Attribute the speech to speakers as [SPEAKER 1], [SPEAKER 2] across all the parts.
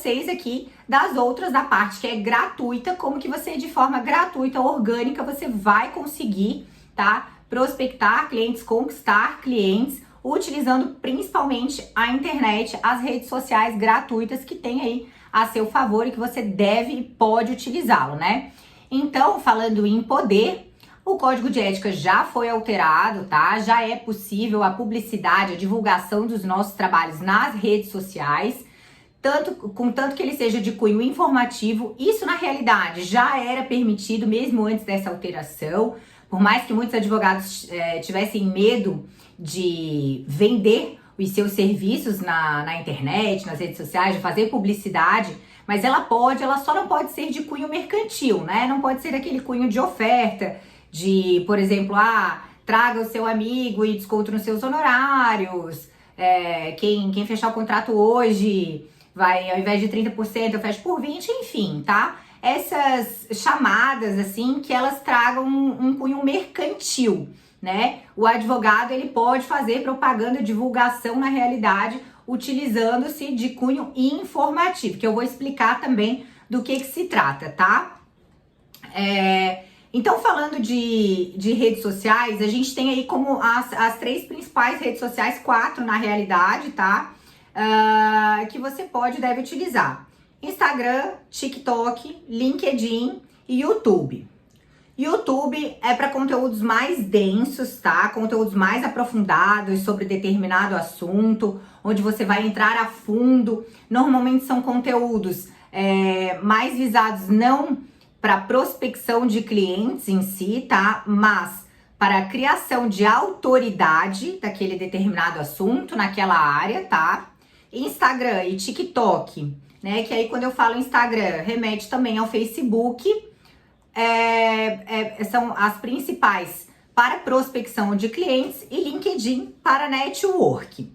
[SPEAKER 1] vocês aqui das outras, da parte que é gratuita, como que você de forma gratuita, orgânica, você vai conseguir, tá? Prospectar clientes, conquistar clientes, utilizando principalmente a internet, as redes sociais gratuitas que tem aí a seu favor e que você deve e pode utilizá-lo, né? Então, falando em poder, o código de ética já foi alterado, tá? Já é possível a publicidade, a divulgação dos nossos trabalhos nas redes sociais, contanto que ele seja de cunho informativo. Isso, na realidade, já era permitido mesmo antes dessa alteração, por mais que muitos advogados tivessem medo de vender os seus serviços na internet, nas redes sociais, de fazer publicidade, mas ela só não pode ser de cunho mercantil, né? Não pode ser aquele cunho de oferta, de, por exemplo, traga o seu amigo e desconto nos seus honorários, quem fechar o contrato hoje vai, ao invés de 30%, eu fecho por 20%, enfim, tá? Essas chamadas, assim, que elas tragam um cunho mercantil, né? O advogado, ele pode fazer propaganda, divulgação na realidade, utilizando-se de cunho informativo, que eu vou explicar também do que se trata, tá? Então, falando de redes sociais, a gente tem aí como as 3 principais redes sociais, 4 na realidade, tá? Que você deve utilizar: Instagram, TikTok, LinkedIn e YouTube. YouTube é para conteúdos mais densos, tá? Conteúdos mais aprofundados sobre determinado assunto, onde você vai entrar a fundo. Normalmente são conteúdos mais visados não para prospecção de clientes em si, tá? Mas para a criação de autoridade daquele determinado assunto naquela área, tá? Instagram e TikTok, né? Que aí quando eu falo Instagram, remete também ao Facebook. São as principais para prospecção de clientes, e LinkedIn para network.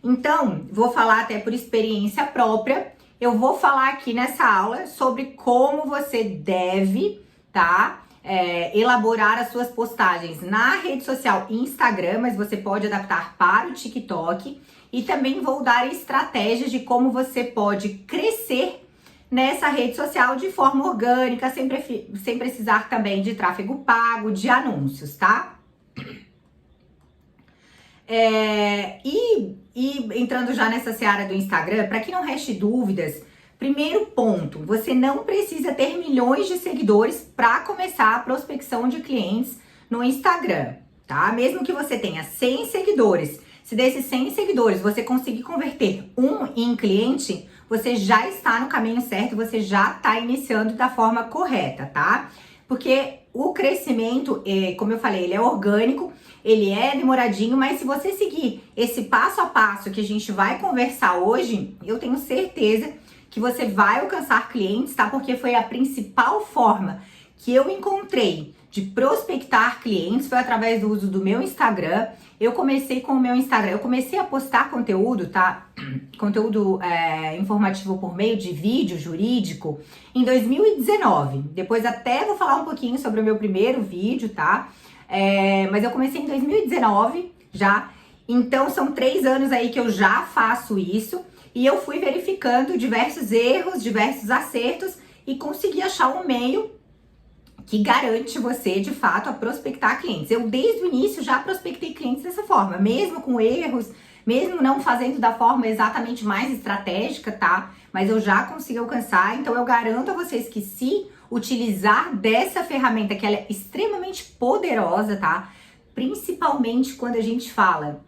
[SPEAKER 1] Então, vou falar até por experiência própria. Eu vou falar aqui nessa aula sobre como você deve, tá? Elaborar as suas postagens na rede social Instagram, mas você pode adaptar para o TikTok. E também vou dar estratégias de como você pode crescer nessa rede social de forma orgânica, sem precisar também de tráfego pago, de anúncios, tá? E entrando já nessa seara do Instagram, para que não reste dúvidas, primeiro ponto, você não precisa ter milhões de seguidores para começar a prospecção de clientes no Instagram, tá? Mesmo que você tenha 100 seguidores, se desses 100 seguidores você conseguir converter um em cliente, você já está no caminho certo, você já está iniciando da forma correta, tá? Porque o crescimento, como eu falei, ele é orgânico, ele é demoradinho, mas se você seguir esse passo a passo que a gente vai conversar hoje, eu tenho certeza que você vai alcançar clientes, tá? Porque foi a principal forma que eu encontrei de prospectar clientes, foi através do uso do meu Instagram. Eu comecei com o meu Instagram, eu comecei a postar conteúdo, tá? Conteúdo informativo por meio de vídeo jurídico em 2019. Depois até vou falar um pouquinho sobre o meu primeiro vídeo, tá? Mas eu comecei em 2019 já. Então são 3 anos aí que eu já faço isso. E eu fui verificando diversos erros, diversos acertos e consegui achar um meio que garante você, de fato, a prospectar clientes. Eu, desde o início, já prospectei clientes dessa forma, mesmo com erros, mesmo não fazendo da forma exatamente mais estratégica, tá? Mas eu já consegui alcançar, então eu garanto a vocês que se utilizar dessa ferramenta, que ela é extremamente poderosa, tá? Principalmente quando a gente fala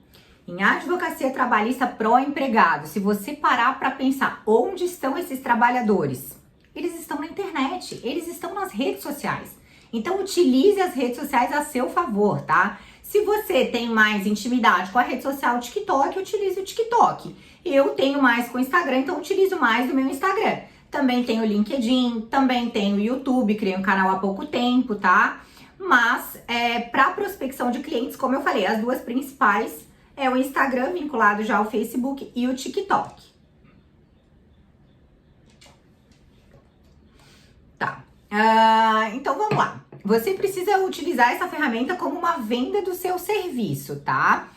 [SPEAKER 1] em advocacia trabalhista pró-empregado, se você parar para pensar onde estão esses trabalhadores, eles estão na internet, eles estão nas redes sociais. Então, utilize as redes sociais a seu favor, tá? Se você tem mais intimidade com a rede social TikTok, utilize o TikTok. Eu tenho mais com o Instagram, então utilizo mais do meu Instagram. Também tenho o LinkedIn, também tenho o YouTube, criei um canal há pouco tempo, tá? Mas, para prospecção de clientes, como eu falei, as 2 principais é o Instagram, vinculado já ao Facebook, e o TikTok. Tá. Então vamos lá. Você precisa utilizar essa ferramenta como uma venda do seu serviço, tá?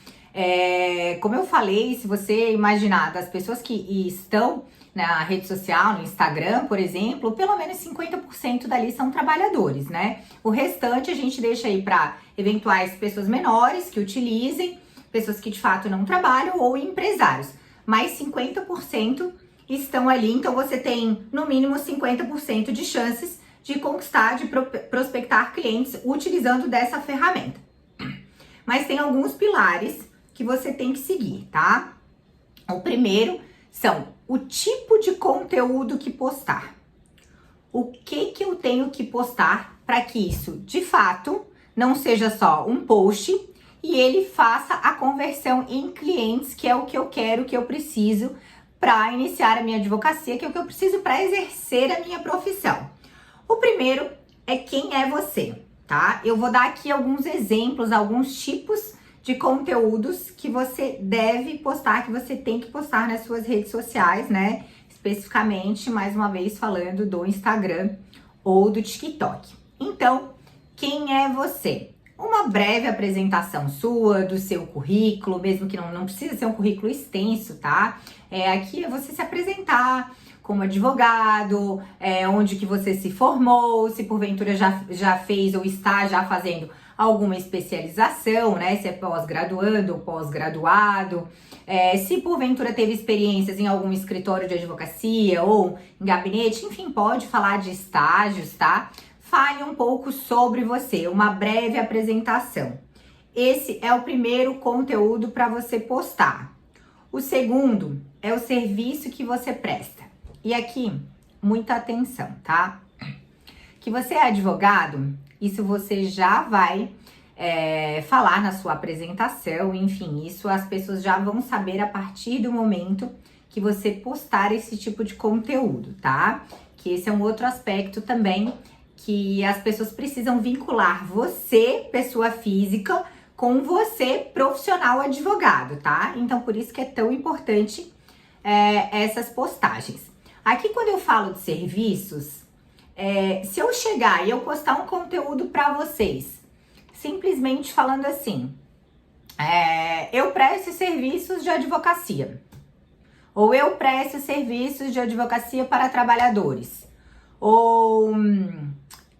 [SPEAKER 1] Como eu falei, se você imaginar das pessoas que estão na rede social, no Instagram, por exemplo, pelo menos 50% dali são trabalhadores, né? O restante a gente deixa aí para eventuais pessoas menores que utilizem, pessoas que de fato não trabalham ou empresários. Mas 50% estão ali, então você tem no mínimo 50% de chances de conquistar, de prospectar clientes utilizando dessa ferramenta. Mas tem alguns pilares que você tem que seguir, tá? O primeiro são o tipo de conteúdo que postar. O que eu tenho que postar para que isso, de fato, não seja só um post e ele faça a conversão em clientes, que é o que eu quero, que eu preciso para iniciar a minha advocacia, que é o que eu preciso para exercer a minha profissão. O primeiro é quem é você, tá? Eu vou dar aqui alguns exemplos, alguns tipos de conteúdos que você deve postar, que você tem que postar nas suas redes sociais, né? Especificamente, mais uma vez, falando do Instagram ou do TikTok. Então, quem é você? Uma breve apresentação sua, do seu currículo, mesmo que não precisa ser um currículo extenso, tá? Aqui é você se apresentar como advogado, onde que você se formou, se porventura já fez ou está já fazendo alguma especialização, né? Se é pós-graduando ou pós-graduado, se porventura teve experiências em algum escritório de advocacia ou em gabinete, enfim, pode falar de estágios, tá? Fale um pouco sobre você, uma breve apresentação. Esse é o primeiro conteúdo para você postar. O segundo é o serviço que você presta. E aqui, muita atenção, tá? Que você é advogado, isso você já vai falar na sua apresentação, enfim, isso as pessoas já vão saber a partir do momento que você postar esse tipo de conteúdo, tá? Que esse é um outro aspecto também que as pessoas precisam vincular você, pessoa física, com você, profissional advogado, tá? Então, por isso que é tão importante essas postagens. Aqui, quando eu falo de serviços, se eu chegar e eu postar um conteúdo para vocês, simplesmente falando assim, eu presto serviços de advocacia, ou eu presto serviços de advocacia para trabalhadores, ou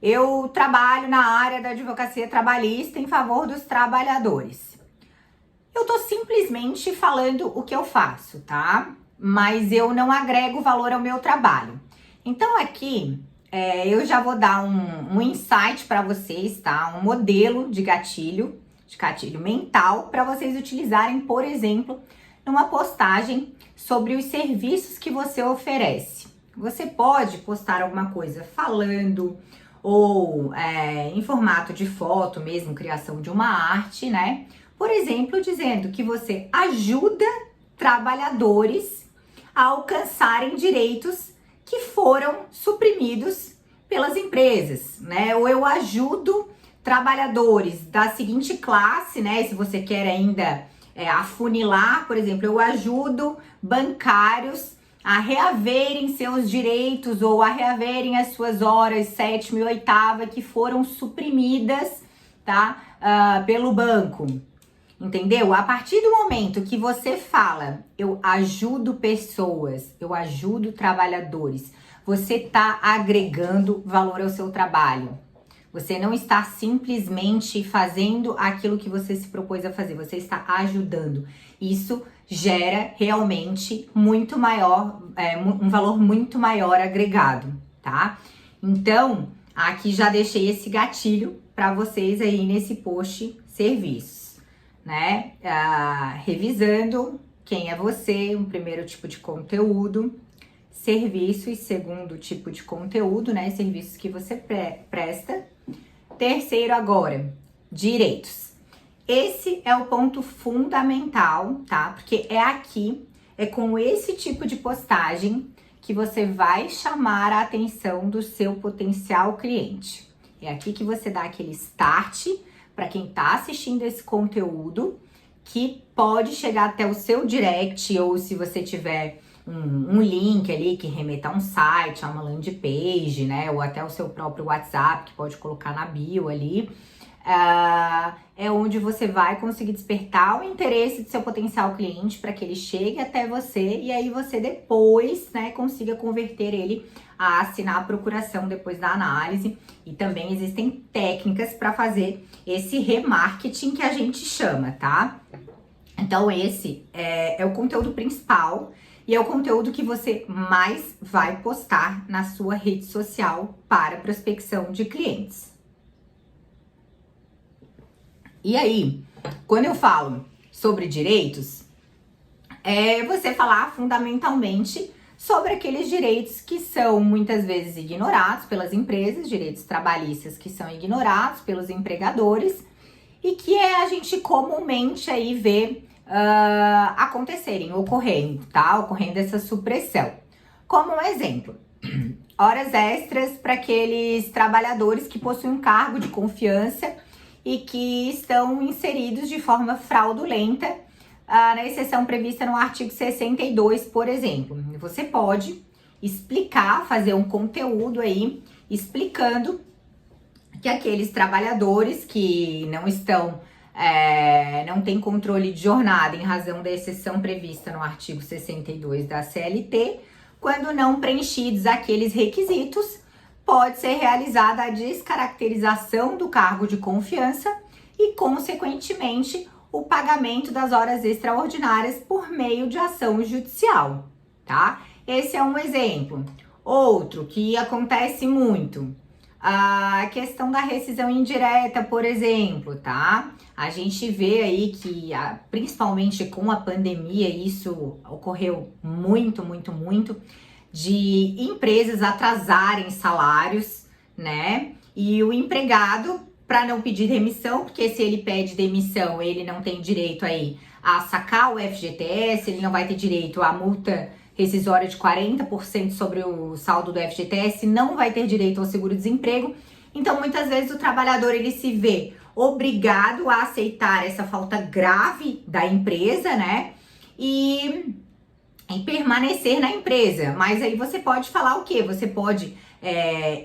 [SPEAKER 1] eu trabalho na área da advocacia trabalhista em favor dos trabalhadores. Eu tô simplesmente falando o que eu faço, tá? Mas eu não agrego valor ao meu trabalho. Então aqui eu já vou dar um insight para vocês, tá? Um modelo de gatilho mental para vocês utilizarem, por exemplo, numa postagem sobre os serviços que você oferece. Você pode postar alguma coisa falando ou em formato de foto mesmo, criação de uma arte, né? Por exemplo, dizendo que você ajuda trabalhadores a alcançarem direitos que foram suprimidos pelas empresas, né? Ou eu ajudo trabalhadores da seguinte classe, né? Se você quer ainda afunilar, por exemplo, eu ajudo bancários a reaverem seus direitos ou a reaverem as suas horas sétima e oitava que foram suprimidas, tá? Pelo banco. Entendeu? A partir do momento que você fala, eu ajudo pessoas, eu ajudo trabalhadores, você está agregando valor ao seu trabalho. Você não está simplesmente fazendo aquilo que você se propôs a fazer, você está ajudando. Isso gera realmente muito maior, um valor muito maior agregado, tá? Então, aqui já deixei esse gatilho para vocês aí nesse post serviços, né? Revisando quem é você, um primeiro tipo de conteúdo, serviços, segundo tipo de conteúdo, né? Serviços que você presta. Terceiro agora, direitos. Esse é o ponto fundamental, tá? Porque é com esse tipo de postagem que você vai chamar a atenção do seu potencial cliente. É aqui que você dá aquele start para quem tá assistindo esse conteúdo, que pode chegar até o seu direct, ou se você tiver um link ali que remeta a um site, a uma landing page, né? Ou até o seu próprio WhatsApp, que pode colocar na bio ali. é onde você vai conseguir despertar o interesse do seu potencial cliente para que ele chegue até você e aí você depois, né, consiga converter ele a assinar a procuração depois da análise. E também existem técnicas para fazer esse remarketing que a gente chama, tá? Então esse é o conteúdo principal e é o conteúdo que você mais vai postar na sua rede social para prospecção de clientes. E aí, quando eu falo sobre direitos, é você falar fundamentalmente sobre aqueles direitos que são muitas vezes ignorados pelas empresas, direitos trabalhistas que são ignorados pelos empregadores e que a gente comumente aí vê acontecerem, ocorrendo, tá? Ocorrendo essa supressão. Como um exemplo, horas extras para aqueles trabalhadores que possuem um cargo de confiança e que estão inseridos de forma fraudulenta na exceção prevista no artigo 62, por exemplo. Você pode explicar, fazer um conteúdo aí explicando que aqueles trabalhadores que não têm controle de jornada em razão da exceção prevista no artigo 62 da CLT, quando não preenchidos aqueles requisitos, pode ser realizada a descaracterização do cargo de confiança e, consequentemente, o pagamento das horas extraordinárias por meio de ação judicial, tá? Esse é um exemplo. Outro que acontece muito, a questão da rescisão indireta, por exemplo, tá? A gente vê aí que, principalmente com a pandemia, isso ocorreu muito, de empresas atrasarem salários, né? E o empregado, para não pedir demissão, porque se ele pede demissão, ele não tem direito aí a sacar o FGTS, ele não vai ter direito à multa rescisória de 40% sobre o saldo do FGTS, não vai ter direito ao seguro-desemprego. Então, muitas vezes o trabalhador ele se vê obrigado a aceitar essa falta grave da empresa, né? E permanecer na empresa. Mas aí você pode falar o quê? Você pode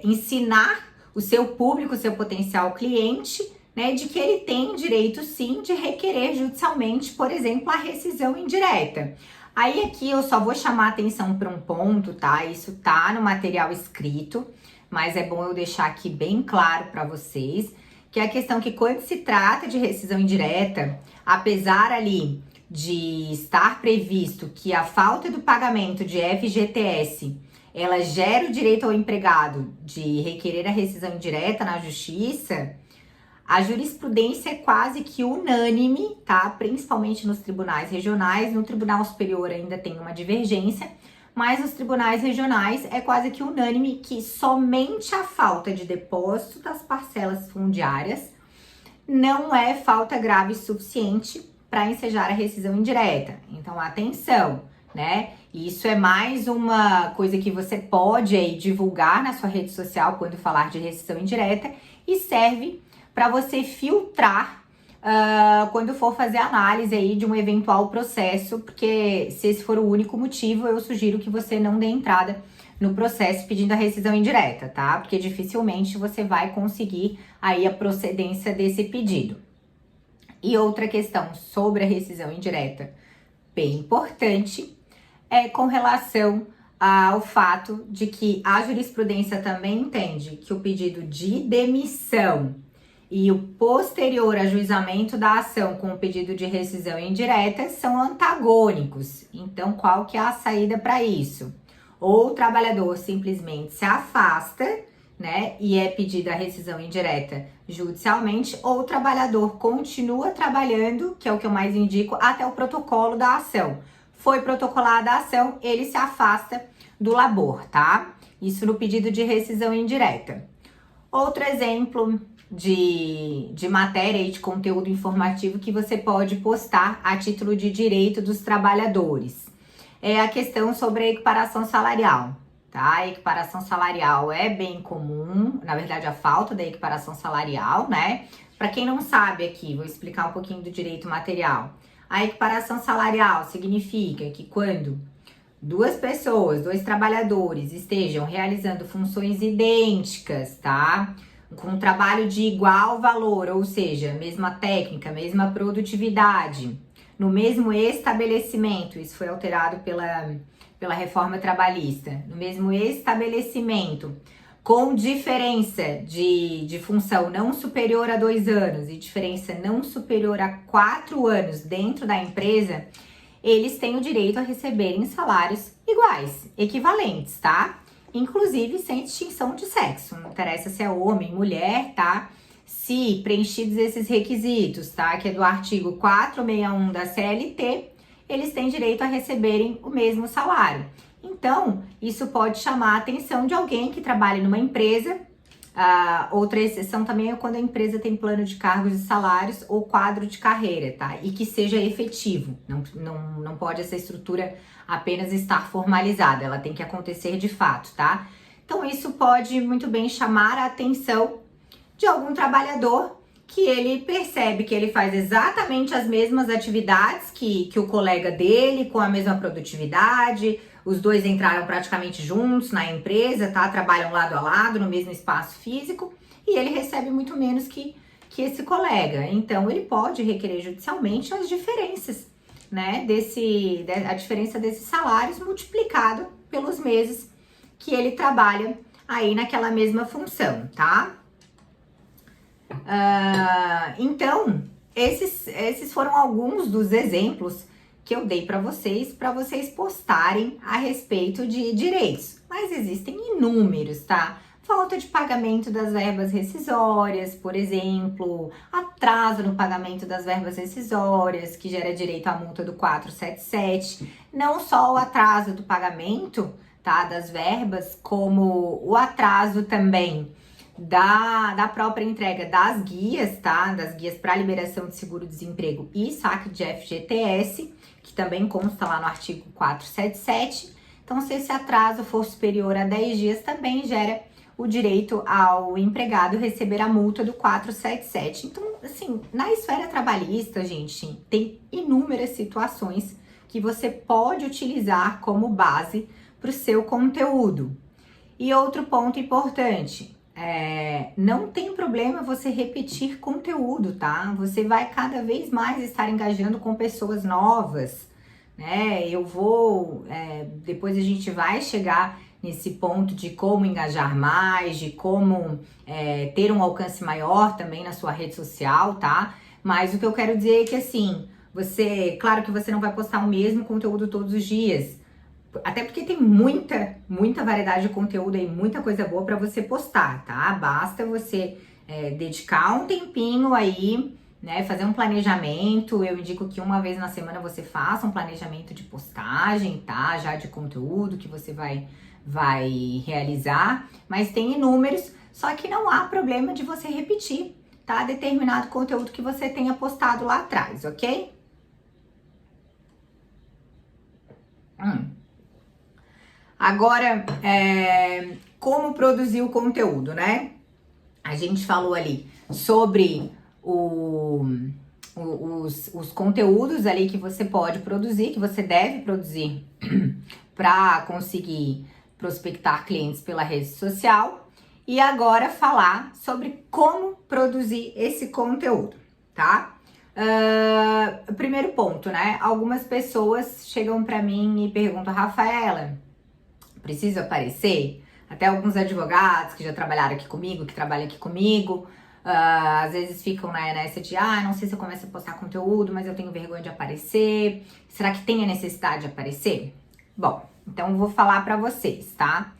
[SPEAKER 1] ensinar o seu público, o seu potencial cliente, né, de que ele tem direito sim de requerer judicialmente, por exemplo, a rescisão indireta. Aí aqui eu só vou chamar atenção para um ponto, tá? Isso tá no material escrito, mas é bom eu deixar aqui bem claro para vocês, que é a questão que quando se trata de rescisão indireta, apesar ali de estar previsto que a falta do pagamento de FGTS, ela gera o direito ao empregado de requerer a rescisão indireta na justiça, a jurisprudência é quase que unânime, tá? Principalmente nos tribunais regionais, no Tribunal Superior ainda tem uma divergência, mas nos tribunais regionais é quase que unânime que somente a falta de depósito das parcelas fundiárias não é falta grave o suficiente para ensejar a rescisão indireta. Então, atenção, né? Isso é mais uma coisa que você pode aí divulgar na sua rede social quando falar de rescisão indireta e serve para você filtrar quando for fazer análise aí de um eventual processo, porque se esse for o único motivo, eu sugiro que você não dê entrada no processo pedindo a rescisão indireta, tá? Porque dificilmente você vai conseguir aí a procedência desse pedido. E outra questão sobre a rescisão indireta, bem importante, é com relação ao fato de que a jurisprudência também entende que o pedido de demissão e o posterior ajuizamento da ação com o pedido de rescisão indireta são antagônicos. Então, qual que é a saída para isso? Ou o trabalhador simplesmente se afasta, né, e é pedida a rescisão indireta judicialmente, ou o trabalhador continua trabalhando, que é o que eu mais indico, até o protocolo da ação. Foi protocolada a ação, ele se afasta do labor, tá? Isso no pedido de rescisão indireta. Outro exemplo de matéria e de conteúdo informativo que você pode postar a título de direito dos trabalhadores é a questão sobre a equiparação salarial, tá? A equiparação salarial é bem comum, na verdade a falta da equiparação salarial, né? Para quem não sabe aqui, vou explicar um pouquinho do direito material. A equiparação salarial significa que quando duas pessoas, dois trabalhadores estejam realizando funções idênticas, tá? com um trabalho de igual valor, ou seja, mesma técnica, mesma produtividade, no mesmo estabelecimento, isso foi alterado pela reforma trabalhista, no mesmo estabelecimento, com diferença de função não superior a 2 anos e diferença não superior a 4 anos dentro da empresa, eles têm o direito a receberem salários iguais, equivalentes, tá? Inclusive sem distinção de sexo, não interessa se é homem, mulher, tá? Se preenchidos esses requisitos, tá? Que é do artigo 461 da CLT, eles têm direito a receberem o mesmo salário. Então, isso pode chamar a atenção de alguém que trabalha numa empresa. Outra exceção também é quando a empresa tem plano de cargos e salários ou quadro de carreira, tá? E que seja efetivo. Não pode essa estrutura apenas estar formalizada, ela tem que acontecer de fato, tá? Então, isso pode muito bem chamar a atenção de algum trabalhador que ele percebe que ele faz exatamente as mesmas atividades que o colega dele, com a mesma produtividade, os dois entraram praticamente juntos na empresa, tá? Trabalham lado a lado no mesmo espaço físico e ele recebe muito menos que esse colega. Então, ele pode requerer judicialmente as diferenças, né? A diferença desses salários multiplicado pelos meses que ele trabalha aí naquela mesma função, tá? Então, esses foram alguns dos exemplos que eu dei para vocês postarem a respeito de direitos. Mas existem inúmeros, tá? Falta de pagamento das verbas rescisórias, por exemplo, atraso no pagamento das verbas rescisórias, que gera direito à multa do 477. Não só o atraso do pagamento, tá, das verbas, como o atraso também da própria entrega das guias, tá? Das guias para liberação de seguro-desemprego e saque de FGTS, que também consta lá no artigo 477. Então, se esse atraso for superior a 10 dias, também gera o direito ao empregado receber a multa do 477. Então, assim, na esfera trabalhista, gente, tem inúmeras situações que você pode utilizar como base para o seu conteúdo. E outro ponto importante, não tem problema você repetir conteúdo, tá? Você vai cada vez mais estar engajando com pessoas novas, né? Depois a gente vai chegar nesse ponto de como engajar mais, de como ter um alcance maior também na sua rede social, tá? Mas o que eu quero dizer é que, assim, claro que você não vai postar o mesmo conteúdo todos os dias, até porque tem muita variedade de conteúdo aí, muita coisa boa para você postar, tá? Basta você dedicar um tempinho aí, né? Fazer um planejamento. Eu indico que uma vez na semana você faça um planejamento de postagem, tá? Já de conteúdo que você vai realizar. Mas tem inúmeros, só que não há problema de você repetir, tá? Determinado conteúdo que você tenha postado lá atrás, ok? Agora, como produzir o conteúdo, né? A gente falou ali sobre os conteúdos ali que você pode produzir, que você deve produzir para conseguir prospectar clientes pela rede social. E agora falar sobre como produzir esse conteúdo, tá? Primeiro ponto, né? Algumas pessoas chegam para mim e perguntam, Rafaela, preciso aparecer? Até alguns advogados que já trabalharam aqui comigo, que trabalham aqui comigo, às vezes ficam nessa de, não sei se eu começo a postar conteúdo, mas eu tenho vergonha de aparecer. Será que tem a necessidade de aparecer? Bom, então eu vou falar pra vocês, tá?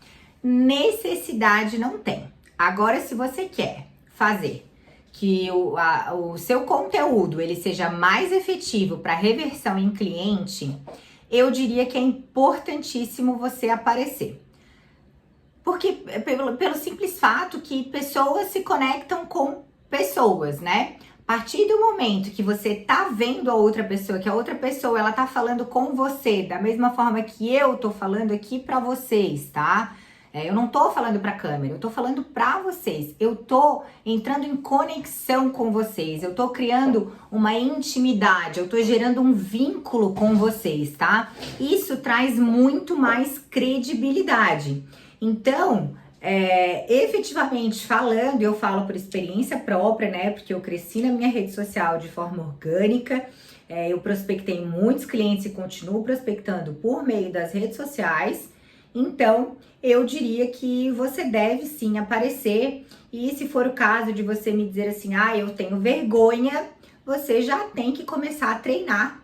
[SPEAKER 1] Necessidade não tem. Agora, se você quer fazer que o seu conteúdo ele seja mais efetivo para reversão em cliente, eu diria que é importantíssimo você aparecer. Porque pelo simples fato que pessoas se conectam com pessoas, né? A partir do momento que você tá vendo a outra pessoa, que a outra pessoa ela tá falando com você, da mesma forma que eu tô falando aqui pra vocês, tá? Eu não tô falando pra câmera, eu tô falando pra vocês. Eu tô entrando em conexão com vocês, eu tô criando uma intimidade, eu tô gerando um vínculo com vocês, tá? Isso traz muito mais credibilidade. Então, Efetivamente falando, eu falo por experiência própria, né? Porque eu cresci na minha rede social de forma orgânica. Eu prospectei muitos clientes e continuo prospectando por meio das redes sociais. Então, eu diria que você deve sim aparecer. E se for o caso de você me dizer assim, eu tenho vergonha, você já tem que começar a treinar,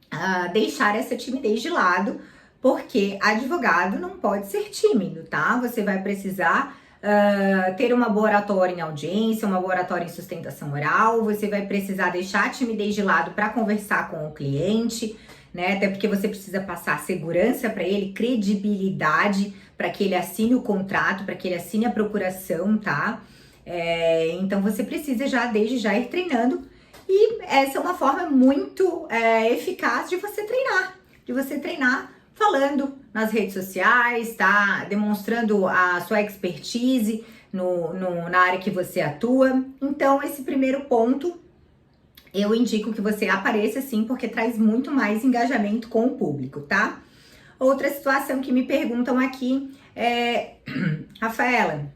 [SPEAKER 1] a deixar essa timidez de lado, porque advogado não pode ser tímido, tá? Você vai precisar ter uma boa oratória em audiência, uma boa oratória em sustentação oral, você vai precisar deixar a timidez de lado para conversar com o cliente, né? Até porque você precisa passar segurança para ele, credibilidade para que ele assine o contrato, para que ele assine a procuração, tá? Então você precisa já desde já ir treinando, e essa é uma forma muito eficaz de você treinar falando nas redes sociais, tá? Demonstrando a sua expertise na área que você atua. Então, esse primeiro ponto, eu indico que você apareça sim, porque traz muito mais engajamento com o público, tá? Outra situação que me perguntam aqui é, Rafaela,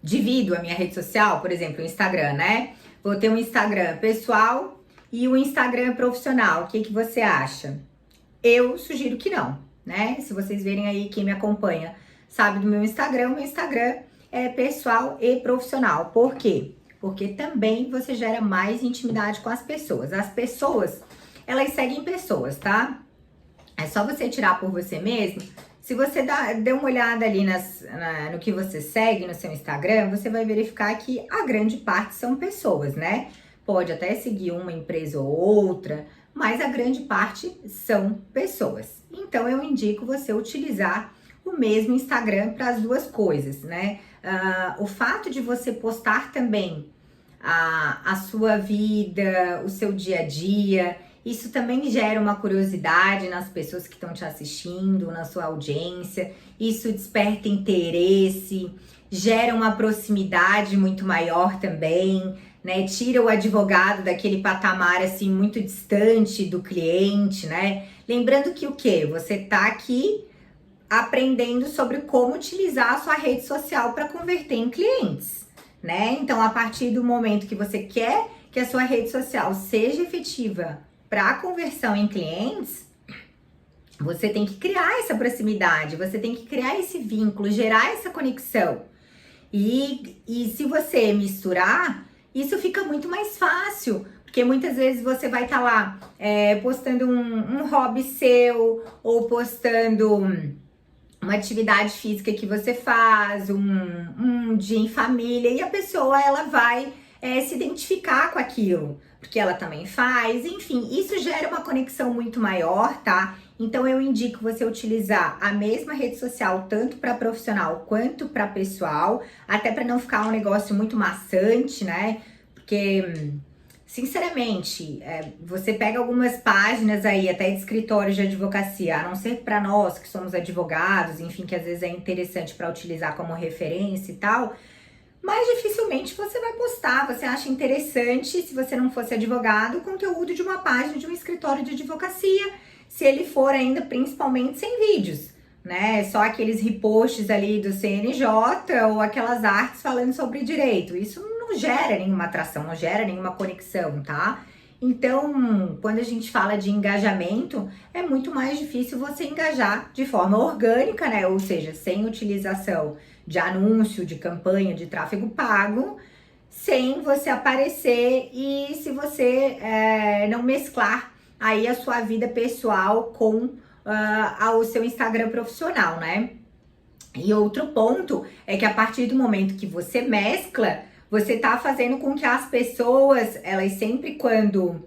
[SPEAKER 1] divido a minha rede social, por exemplo, o Instagram, né? Vou ter um Instagram pessoal e um Instagram profissional. O que você acha? Eu sugiro que não, né? Se vocês verem aí, quem me acompanha sabe do meu Instagram é pessoal e profissional. Por quê? Porque também você gera mais intimidade com as pessoas. As pessoas, elas seguem pessoas, tá? É só você tirar por você mesmo. Se você der uma olhada ali no que você segue no seu Instagram, você vai verificar que a grande parte são pessoas, né? Pode até seguir uma empresa ou outra, mas a grande parte são pessoas. Então, eu indico você utilizar o mesmo Instagram para as duas coisas, né? O fato de você postar também a sua vida, o seu dia a dia, isso também gera uma curiosidade nas pessoas que estão te assistindo, na sua audiência. Isso desperta interesse, gera uma proximidade muito maior também, né? Tira o advogado daquele patamar assim muito distante do cliente, né? Lembrando que o quê? Você tá aqui aprendendo sobre como utilizar a sua rede social para converter em clientes, né? Então, a partir do momento que você quer que a sua rede social seja efetiva para conversão em clientes, você tem que criar essa proximidade, você tem que criar esse vínculo, gerar essa conexão. E se você misturar, isso fica muito mais fácil, porque muitas vezes você vai estar lá postando um hobby seu, ou postando uma atividade física que você faz, um dia em família, e a pessoa ela vai se identificar com aquilo, porque ela também faz, enfim, isso gera uma conexão muito maior, tá? Então eu indico você utilizar a mesma rede social tanto para profissional quanto para pessoal, até para não ficar um negócio muito maçante, né? Porque, sinceramente, você pega algumas páginas aí, até de escritórios de advocacia, a não ser para nós que somos advogados, enfim, que às vezes é interessante para utilizar como referência e tal, mas dificilmente você vai postar, você acha interessante, se você não fosse advogado, o conteúdo de uma página de um escritório de advocacia, se ele for ainda principalmente sem vídeos, né? Só aqueles reposts ali do CNJ ou aquelas artes falando sobre direito. Isso não gera nenhuma atração, não gera nenhuma conexão, tá? Então, quando a gente fala de engajamento, é muito mais difícil você engajar de forma orgânica, né? Ou seja, sem utilização de anúncio, de campanha, de tráfego pago, sem você aparecer e se você não mesclar aí a sua vida pessoal com o seu Instagram profissional, né? E outro ponto é que a partir do momento que você mescla, você tá fazendo com que as pessoas, elas sempre quando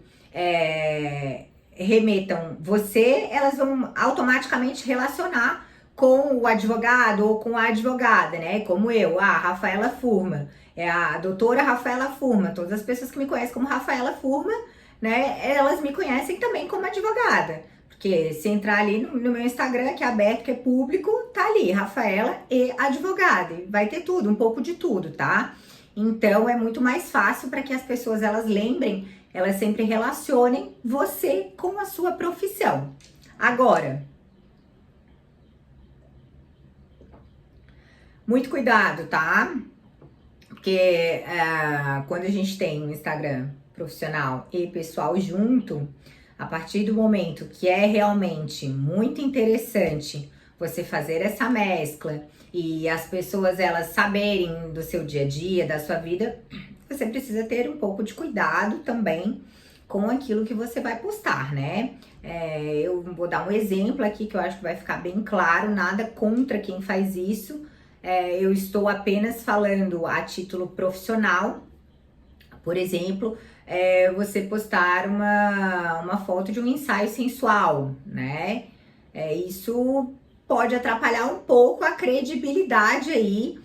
[SPEAKER 1] remetam você, elas vão automaticamente relacionar com o advogado ou com a advogada, né? Como eu, a Rafaela Furma, é a doutora Rafaela Furma. Todas as pessoas que me conhecem como Rafaela Furma, né? Elas me conhecem também como advogada. Porque se entrar ali no meu Instagram, que é aberto, que é público, tá ali, Rafaela e advogada. E vai ter tudo, um pouco de tudo, tá? Então, é muito mais fácil para que as pessoas, elas lembrem, elas sempre relacionem você com a sua profissão. Agora, Muito cuidado, tá? Porque quando a gente tem um Instagram profissional e pessoal junto, a partir do momento que é realmente muito interessante você fazer essa mescla e as pessoas elas saberem do seu dia a dia, da sua vida, você precisa ter um pouco de cuidado também com aquilo que você vai postar, né? Eu vou dar um exemplo aqui que eu acho que vai ficar bem claro, nada contra quem faz isso. Eu estou apenas falando a título profissional. Por exemplo, você postar uma foto de um ensaio sensual, né? Isso pode atrapalhar um pouco a credibilidade aí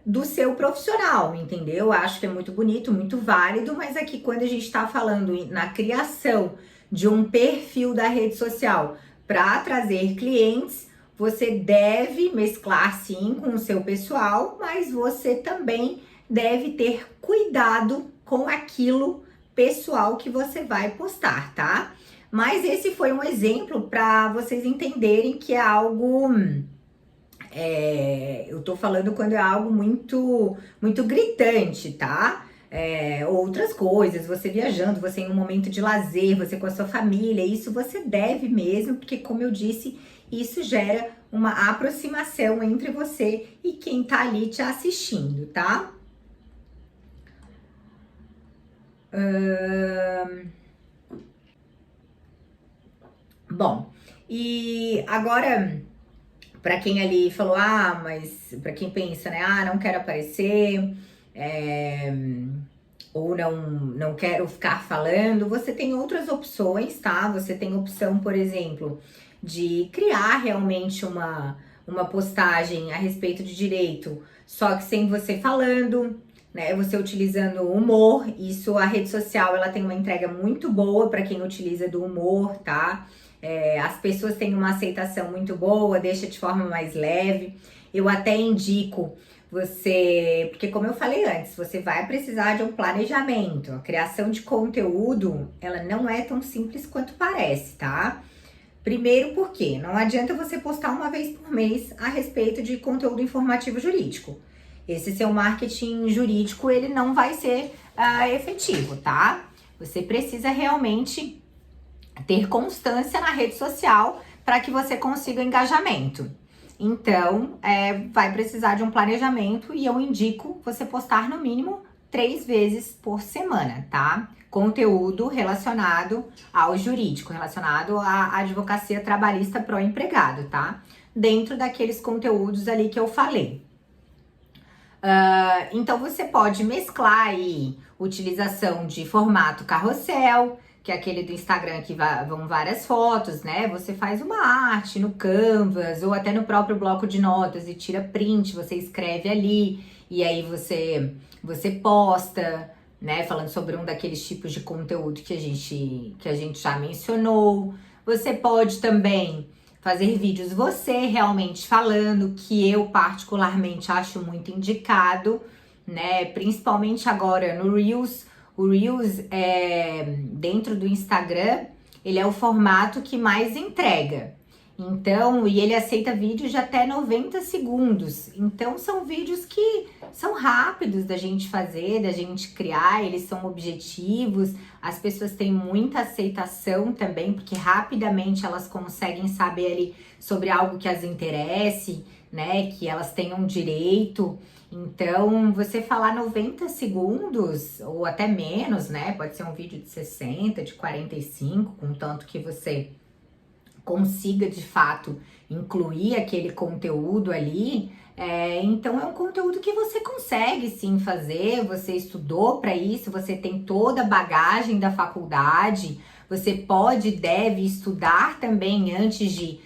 [SPEAKER 1] do seu profissional, entendeu? Acho que é muito bonito, muito válido, mas aqui quando a gente está falando na criação de um perfil da rede social para trazer clientes, você deve mesclar sim com o seu pessoal, mas você também deve ter cuidado com aquilo pessoal que você vai postar, tá? Mas esse foi um exemplo para vocês entenderem que é algo eu tô falando quando é algo muito gritante, tá? Outras coisas, você viajando, você em um momento de lazer, você com a sua família, isso você deve mesmo, porque como eu disse, isso gera uma aproximação entre você e quem tá ali te assistindo, tá? Bom, e agora, para quem ali falou, mas para quem pensa, né, não quero aparecer, ou não quero ficar falando, você tem outras opções, tá? Você tem opção, por exemplo, de criar realmente uma postagem a respeito de direito, só que sem você falando, né? Você utilizando o humor, isso a rede social ela tem uma entrega muito boa para quem utiliza do humor, tá? As pessoas têm uma aceitação muito boa, deixa de forma mais leve. Eu até indico você, porque como eu falei antes, você vai precisar de um planejamento. A criação de conteúdo, ela não é tão simples quanto parece, tá? Primeiro porque não adianta você postar uma vez por mês a respeito de conteúdo informativo jurídico. Esse seu marketing jurídico, ele não vai ser efetivo, tá? Você precisa realmente ter constância na rede social para que você consiga engajamento. Então, vai precisar de um planejamento e eu indico você postar no mínimo 3 vezes por semana, tá? Conteúdo relacionado ao jurídico, relacionado à advocacia trabalhista pró-empregado, tá? Dentro daqueles conteúdos ali que eu falei. Então, você pode mesclar aí utilização de formato carrossel, que é aquele do Instagram que vão várias fotos, né? Você faz uma arte no Canvas ou até no próprio bloco de notas e tira print, você escreve ali e aí você posta, né? Falando sobre um daqueles tipos de conteúdo que a gente já mencionou. Você pode também fazer vídeos você realmente falando, que eu particularmente acho muito indicado, né? Principalmente agora no Reels. O Reels, dentro do Instagram, ele é o formato que mais entrega. Então, e ele aceita vídeos de até 90 segundos. Então, são vídeos que são rápidos da gente fazer, da gente criar, eles são objetivos. As pessoas têm muita aceitação também, porque rapidamente elas conseguem saber ali sobre algo que as interesse, né? Que elas tenham direito. Então, você falar 90 segundos ou até menos, né? Pode ser um vídeo de 60, de 45, contanto que você consiga de fato incluir aquele conteúdo ali. Então, é um conteúdo que você consegue sim fazer. Você estudou para isso, você tem toda a bagagem da faculdade. Você pode e deve estudar também antes de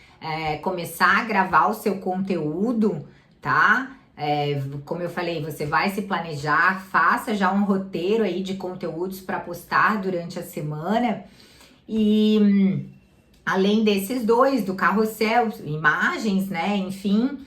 [SPEAKER 1] começar a gravar o seu conteúdo, tá? Como eu falei, você vai se planejar, faça já um roteiro aí de conteúdos para postar durante a semana e além desses dois, do carrossel, imagens, né, enfim,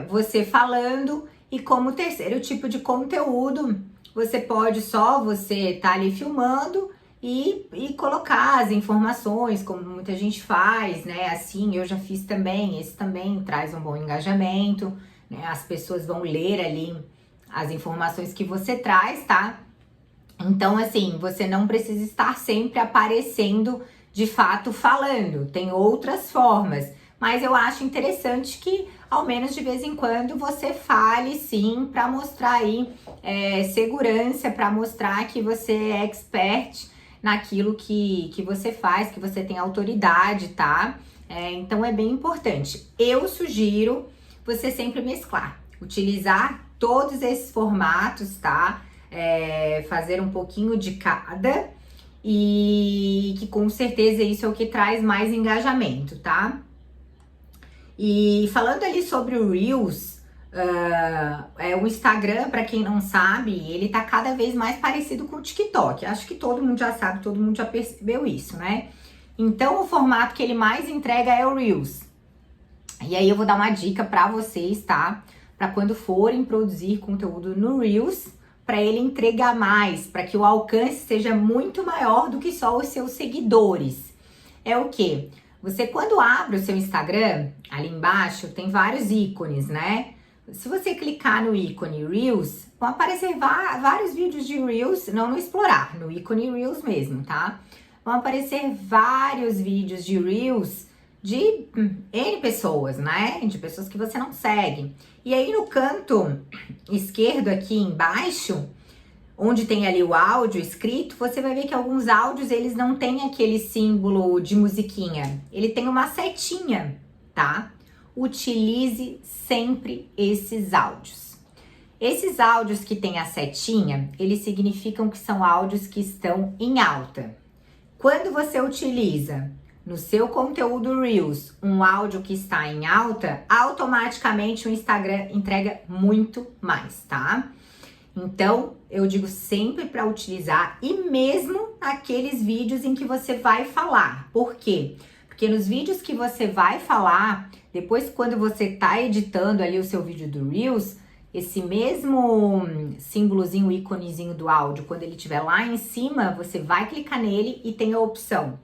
[SPEAKER 1] você falando e como terceiro tipo de conteúdo, você pode você tá ali filmando e colocar as informações, como muita gente faz, né, assim, eu já fiz também, esse também traz um bom engajamento, né? As pessoas vão ler ali as informações que você traz, tá? Então, assim, você não precisa estar sempre aparecendo de fato falando, tem outras formas, mas eu acho interessante que ao menos de vez em quando você fale sim, para mostrar aí segurança, para mostrar que você é expert naquilo que você faz, que você tem autoridade, tá? Então é bem importante. Eu sugiro você sempre mesclar, utilizar todos esses formatos, tá? Fazer um pouquinho de cada e que com certeza isso é o que traz mais engajamento, tá? E falando ali sobre o Reels, o Instagram, para quem não sabe, ele tá cada vez mais parecido com o TikTok. Acho que todo mundo já sabe, todo mundo já percebeu isso, né? Então o formato que ele mais entrega é o Reels. E aí eu vou dar uma dica para vocês, tá? Para quando forem produzir conteúdo no Reels, para ele entregar mais, para que o alcance seja muito maior do que só os seus seguidores. É o quê? Você quando abre o seu Instagram, ali embaixo tem vários ícones, né? Se você clicar no ícone Reels, vão aparecer vários vídeos de Reels, não no explorar, no ícone Reels mesmo, tá? Vão aparecer vários vídeos de Reels de N pessoas, né? De pessoas que você não segue. E aí no canto esquerdo aqui embaixo, onde tem ali o áudio escrito, você vai ver que alguns áudios eles não têm aquele símbolo de musiquinha. Ele tem uma setinha, tá? Utilize sempre esses áudios. Esses áudios que tem a setinha, eles significam que são áudios que estão em alta. Quando você utiliza no seu conteúdo Reels um áudio que está em alta, automaticamente o Instagram entrega muito mais, tá? Então, eu digo sempre para utilizar e mesmo aqueles vídeos em que você vai falar. Por quê? Porque nos vídeos que você vai falar, depois quando você tá editando ali o seu vídeo do Reels, esse mesmo símbolozinho, íconezinho do áudio, quando ele estiver lá em cima, você vai clicar nele e tem a opção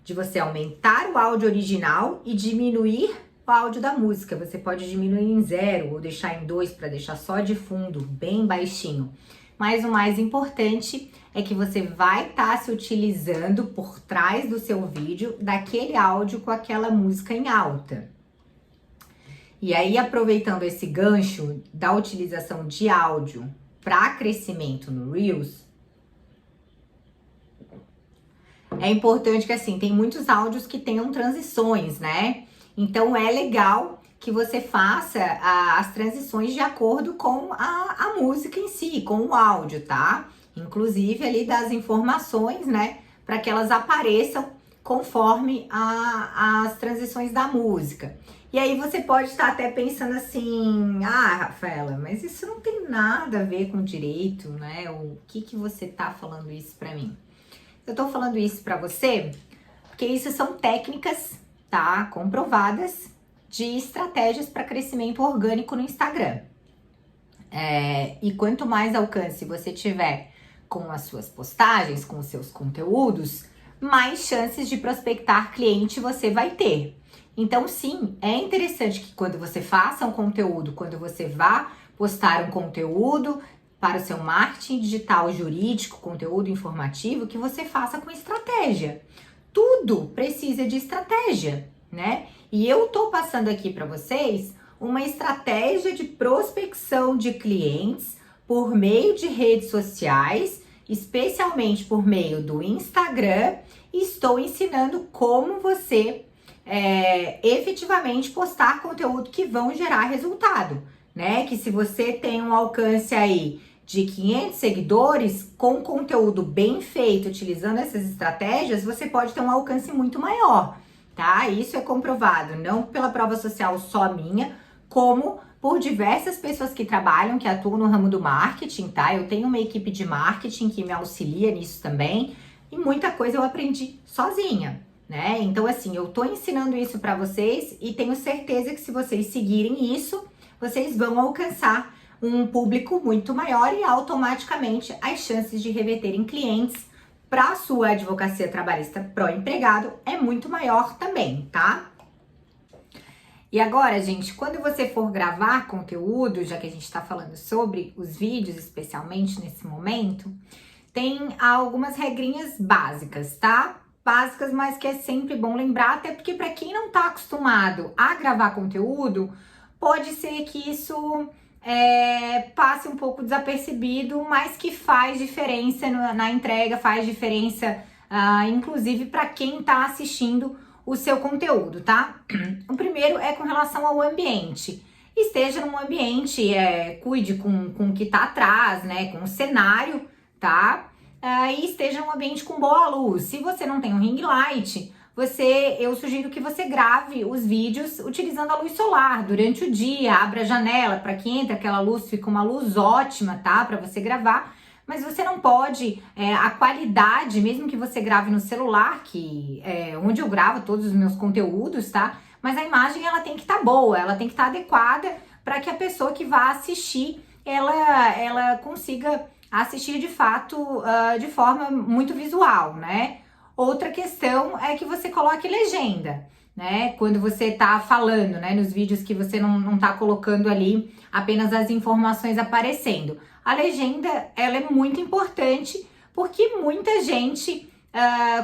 [SPEAKER 1] de você aumentar o áudio original e diminuir o áudio da música. Você pode diminuir em 0 ou deixar em 2 para deixar só de fundo, bem baixinho. Mas o mais importante é que você vai estar se utilizando por trás do seu vídeo daquele áudio com aquela música em alta. E aí, aproveitando esse gancho da utilização de áudio para crescimento no Reels, é importante que assim, tem muitos áudios que tenham transições, né? Então é legal que você faça as transições de acordo com a música em si, com o áudio, tá? Inclusive ali das informações, né? Para que elas apareçam conforme as transições da música. E aí você pode estar até pensando assim, Rafaela, mas isso não tem nada a ver com direito, né? O que você tá falando isso para mim? Eu tô falando isso para você porque isso são técnicas, tá? Comprovadas de estratégias para crescimento orgânico no Instagram. E quanto mais alcance você tiver com as suas postagens, com os seus conteúdos, mais chances de prospectar cliente você vai ter. Então, sim, é interessante que quando você faça um conteúdo, quando você vá postar um conteúdo para o seu marketing digital jurídico, conteúdo informativo, que você faça com estratégia. Tudo precisa de estratégia, né? E eu tô passando aqui para vocês uma estratégia de prospecção de clientes por meio de redes sociais, especialmente por meio do Instagram, e estou ensinando como você efetivamente postar conteúdo que vão gerar resultado, né? Que se você tem um alcance aí de 500 seguidores, com conteúdo bem feito, utilizando essas estratégias, você pode ter um alcance muito maior, tá? Isso é comprovado, não pela prova social só minha, como por diversas pessoas que trabalham, que atuam no ramo do marketing, tá? Eu tenho uma equipe de marketing que me auxilia nisso também, e muita coisa eu aprendi sozinha, né? Então, assim, eu tô ensinando isso para vocês e tenho certeza que se vocês seguirem isso, vocês vão alcançar um público muito maior e automaticamente as chances de reverter em clientes para a sua advocacia trabalhista pró-empregado é muito maior também, tá? E agora, gente, quando você for gravar conteúdo, já que a gente está falando sobre os vídeos, especialmente nesse momento, tem algumas regrinhas básicas, tá? Básicas, mas que é sempre bom lembrar, até porque para quem não tá acostumado a gravar conteúdo, pode ser que isso passe um pouco desapercebido, mas que faz diferença na entrega, faz diferença, inclusive para quem tá assistindo o seu conteúdo, tá? O primeiro é com relação ao ambiente. Esteja num ambiente, cuide com o que tá atrás, né? Com o cenário, tá? E esteja num ambiente com boa luz. Se você não tem um ring light, eu sugiro que você grave os vídeos utilizando a luz solar durante o dia. Abra a janela para que entre aquela luz, fica uma luz ótima, tá? Para você gravar. Mas você não pode, a qualidade, mesmo que você grave no celular, que é onde eu gravo todos os meus conteúdos, tá? Mas a imagem, ela tem que estar boa, ela tem que estar adequada para que a pessoa que vá assistir, ela consiga assistir de fato de forma muito visual, né? Outra questão é que você coloque legenda, né? Quando você tá falando, né? Nos vídeos que você não tá colocando ali apenas as informações aparecendo. A legenda, ela é muito importante porque muita gente,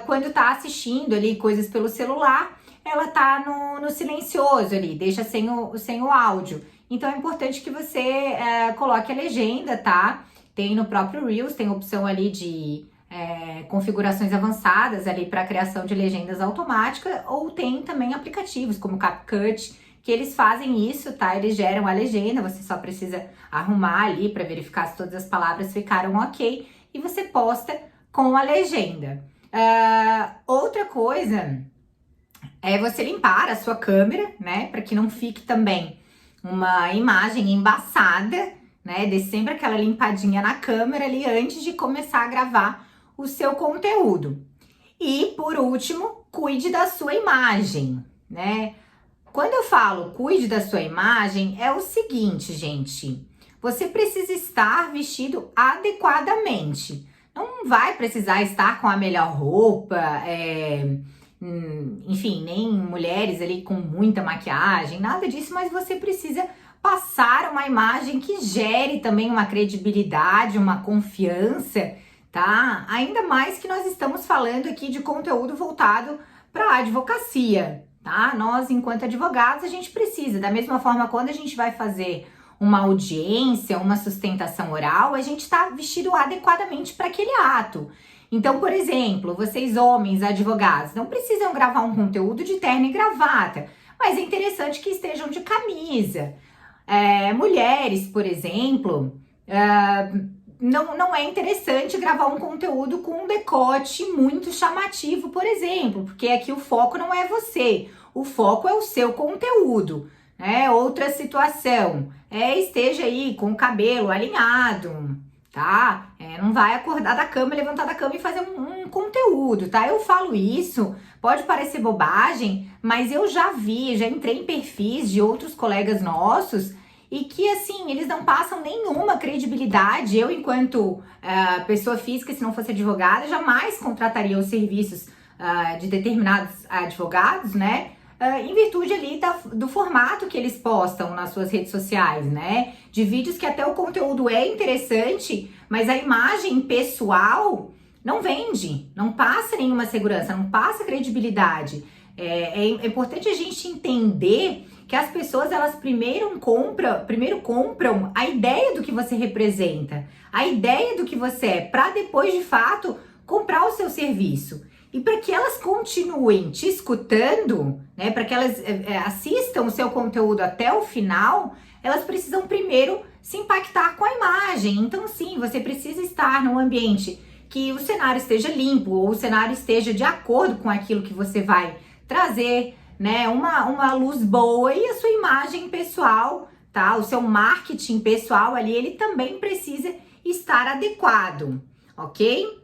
[SPEAKER 1] quando tá assistindo ali coisas pelo celular, ela tá no silencioso ali, deixa sem o áudio. Então é importante que você coloque a legenda, tá? Tem no próprio Reels, tem opção ali de configurações avançadas ali para criação de legendas automáticas, ou tem também aplicativos como o CapCut, que eles fazem isso, tá? Eles geram a legenda, você só precisa arrumar ali para verificar se todas as palavras ficaram ok, e você posta com a legenda. Outra coisa é você limpar a sua câmera, né? Para que não fique também uma imagem embaçada, né? Dê sempre aquela limpadinha na câmera ali antes de começar a gravar o seu conteúdo. E por último, cuide da sua imagem, né? Quando eu falo cuide da sua imagem, é o seguinte, gente. Você precisa estar vestido adequadamente. Não vai precisar estar com a melhor roupa, enfim, nem mulheres ali com muita maquiagem, nada disso, mas você precisa passar uma imagem que gere também uma credibilidade, uma confiança, tá? Ainda mais que nós estamos falando aqui de conteúdo voltado para a advocacia, tá? Nós, enquanto advogados, a gente precisa, da mesma forma, quando a gente vai fazer uma audiência, uma sustentação oral, a gente está vestido adequadamente para aquele ato. Então, por exemplo, vocês homens advogados não precisam gravar um conteúdo de terno e gravata, mas é interessante que estejam de camisa. Mulheres, por exemplo, não é interessante gravar um conteúdo com um decote muito chamativo, por exemplo, porque aqui o foco não é você, o foco é o seu conteúdo, né? Outra situação, esteja aí com o cabelo alinhado, tá? Não vai acordar da cama, levantar da cama e fazer um conteúdo, tá? Eu falo isso, pode parecer bobagem, mas eu já entrei em perfis de outros colegas nossos e que, assim, eles não passam nenhuma credibilidade. Eu, enquanto pessoa física, se não fosse advogada, jamais contrataria os serviços de determinados advogados, né? Em virtude ali do formato que eles postam nas suas redes sociais, né? De vídeos que até o conteúdo é interessante, mas a imagem pessoal não vende, não passa nenhuma segurança, não passa credibilidade. É importante a gente entender que as pessoas, elas primeiro compram a ideia do que você representa, a ideia do que você é, para depois, de fato, comprar o seu serviço. E para que elas continuem te escutando, né, para que elas assistam o seu conteúdo até o final, elas precisam primeiro se impactar com a imagem. Então, sim, você precisa estar num ambiente que o cenário esteja limpo, ou o cenário esteja de acordo com aquilo que você vai trazer, né, uma luz boa, e a sua imagem pessoal, tá? O seu marketing pessoal ali, ele também precisa estar adequado, ok?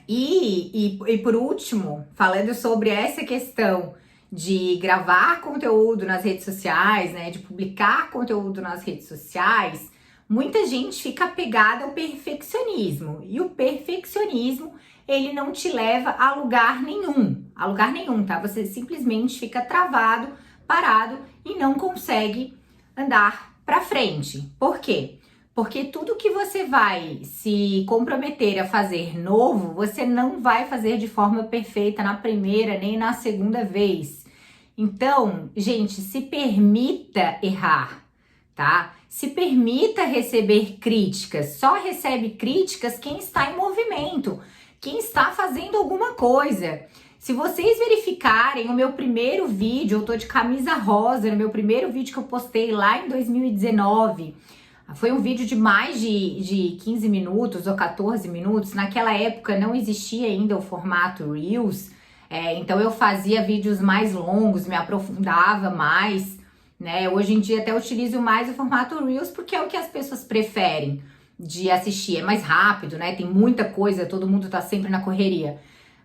[SPEAKER 1] E por último, falando sobre essa questão de gravar conteúdo nas redes sociais, né, de publicar conteúdo nas redes sociais, muita gente fica apegada ao perfeccionismo. E o perfeccionismo, ele não te leva a lugar nenhum. a lugar nenhum, tá? Você simplesmente fica travado, parado e não consegue andar para frente. Por quê? Porque tudo que você vai se comprometer a fazer novo, você não vai fazer de forma perfeita na primeira nem na segunda vez. Então, gente, se permita errar, tá? Se permita receber críticas. Só recebe críticas quem está em movimento, quem está fazendo alguma coisa. Se vocês verificarem o meu primeiro vídeo, eu tô de camisa rosa, no meu primeiro vídeo que eu postei lá em 2019, foi um vídeo de mais de 15 minutos ou 14 minutos. Naquela época não existia ainda o formato Reels, então eu fazia vídeos mais longos, me aprofundava mais, né? Hoje em dia até utilizo mais o formato Reels porque é o que as pessoas preferem de assistir, é mais rápido, né? Tem muita coisa, todo mundo tá sempre na correria.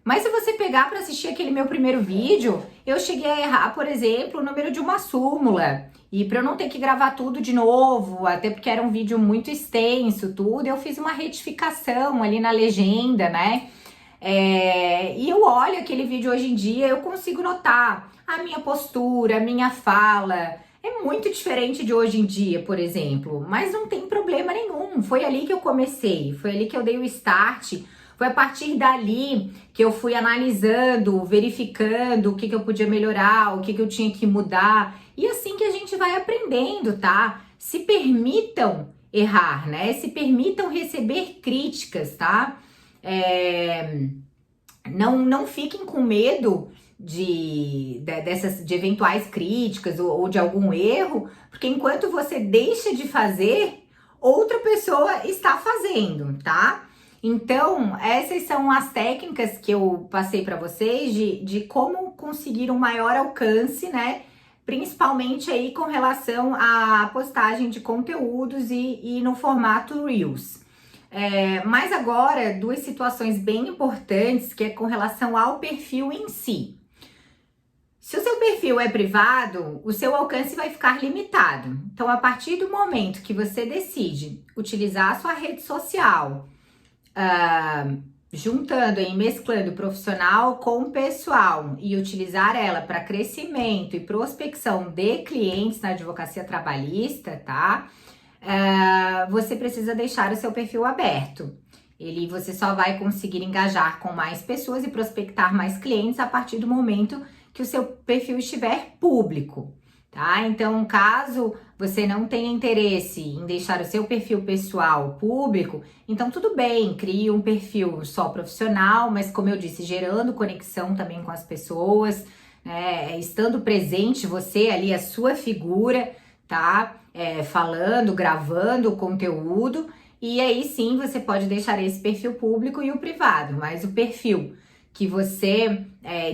[SPEAKER 1] Mas se você pegar para assistir aquele meu primeiro vídeo, eu cheguei a errar, por exemplo, o número de uma súmula. E para eu não ter que gravar tudo de novo, até porque era um vídeo muito extenso, tudo, eu fiz uma retificação ali na legenda, né? E eu olho aquele vídeo hoje em dia, eu consigo notar a minha postura, a minha fala. É muito diferente de hoje em dia, por exemplo, mas não tem problema nenhum. Foi ali que eu comecei, foi ali que eu dei o start. Foi a partir dali que eu fui analisando, verificando o que eu podia melhorar, o que eu tinha que mudar. E assim que a gente vai aprendendo, tá? Se permitam errar, né? Se permitam receber críticas, tá? Não fiquem com medo de eventuais críticas ou de algum erro, porque enquanto você deixa de fazer, outra pessoa está fazendo, tá? Então, essas são as técnicas que eu passei para vocês de como conseguir um maior alcance, né? Principalmente aí com relação à postagem de conteúdos e no formato Reels. Mas agora, duas situações bem importantes, que é com relação ao perfil em si. Se o seu perfil é privado, o seu alcance vai ficar limitado. Então, a partir do momento que você decide utilizar a sua rede social, juntando e mesclando profissional com pessoal e utilizar ela para crescimento e prospecção de clientes na advocacia trabalhista, tá? Você precisa deixar o seu perfil aberto. Você só vai conseguir engajar com mais pessoas e prospectar mais clientes a partir do momento que o seu perfil estiver público, tá? Então, caso você não tenha interesse em deixar o seu perfil pessoal público, então tudo bem, crie um perfil só profissional, mas como eu disse, gerando conexão também com as pessoas, né? Estando presente você ali, a sua figura, tá? Falando, gravando o conteúdo, e aí sim você pode deixar esse perfil público e o privado, mas o perfil que você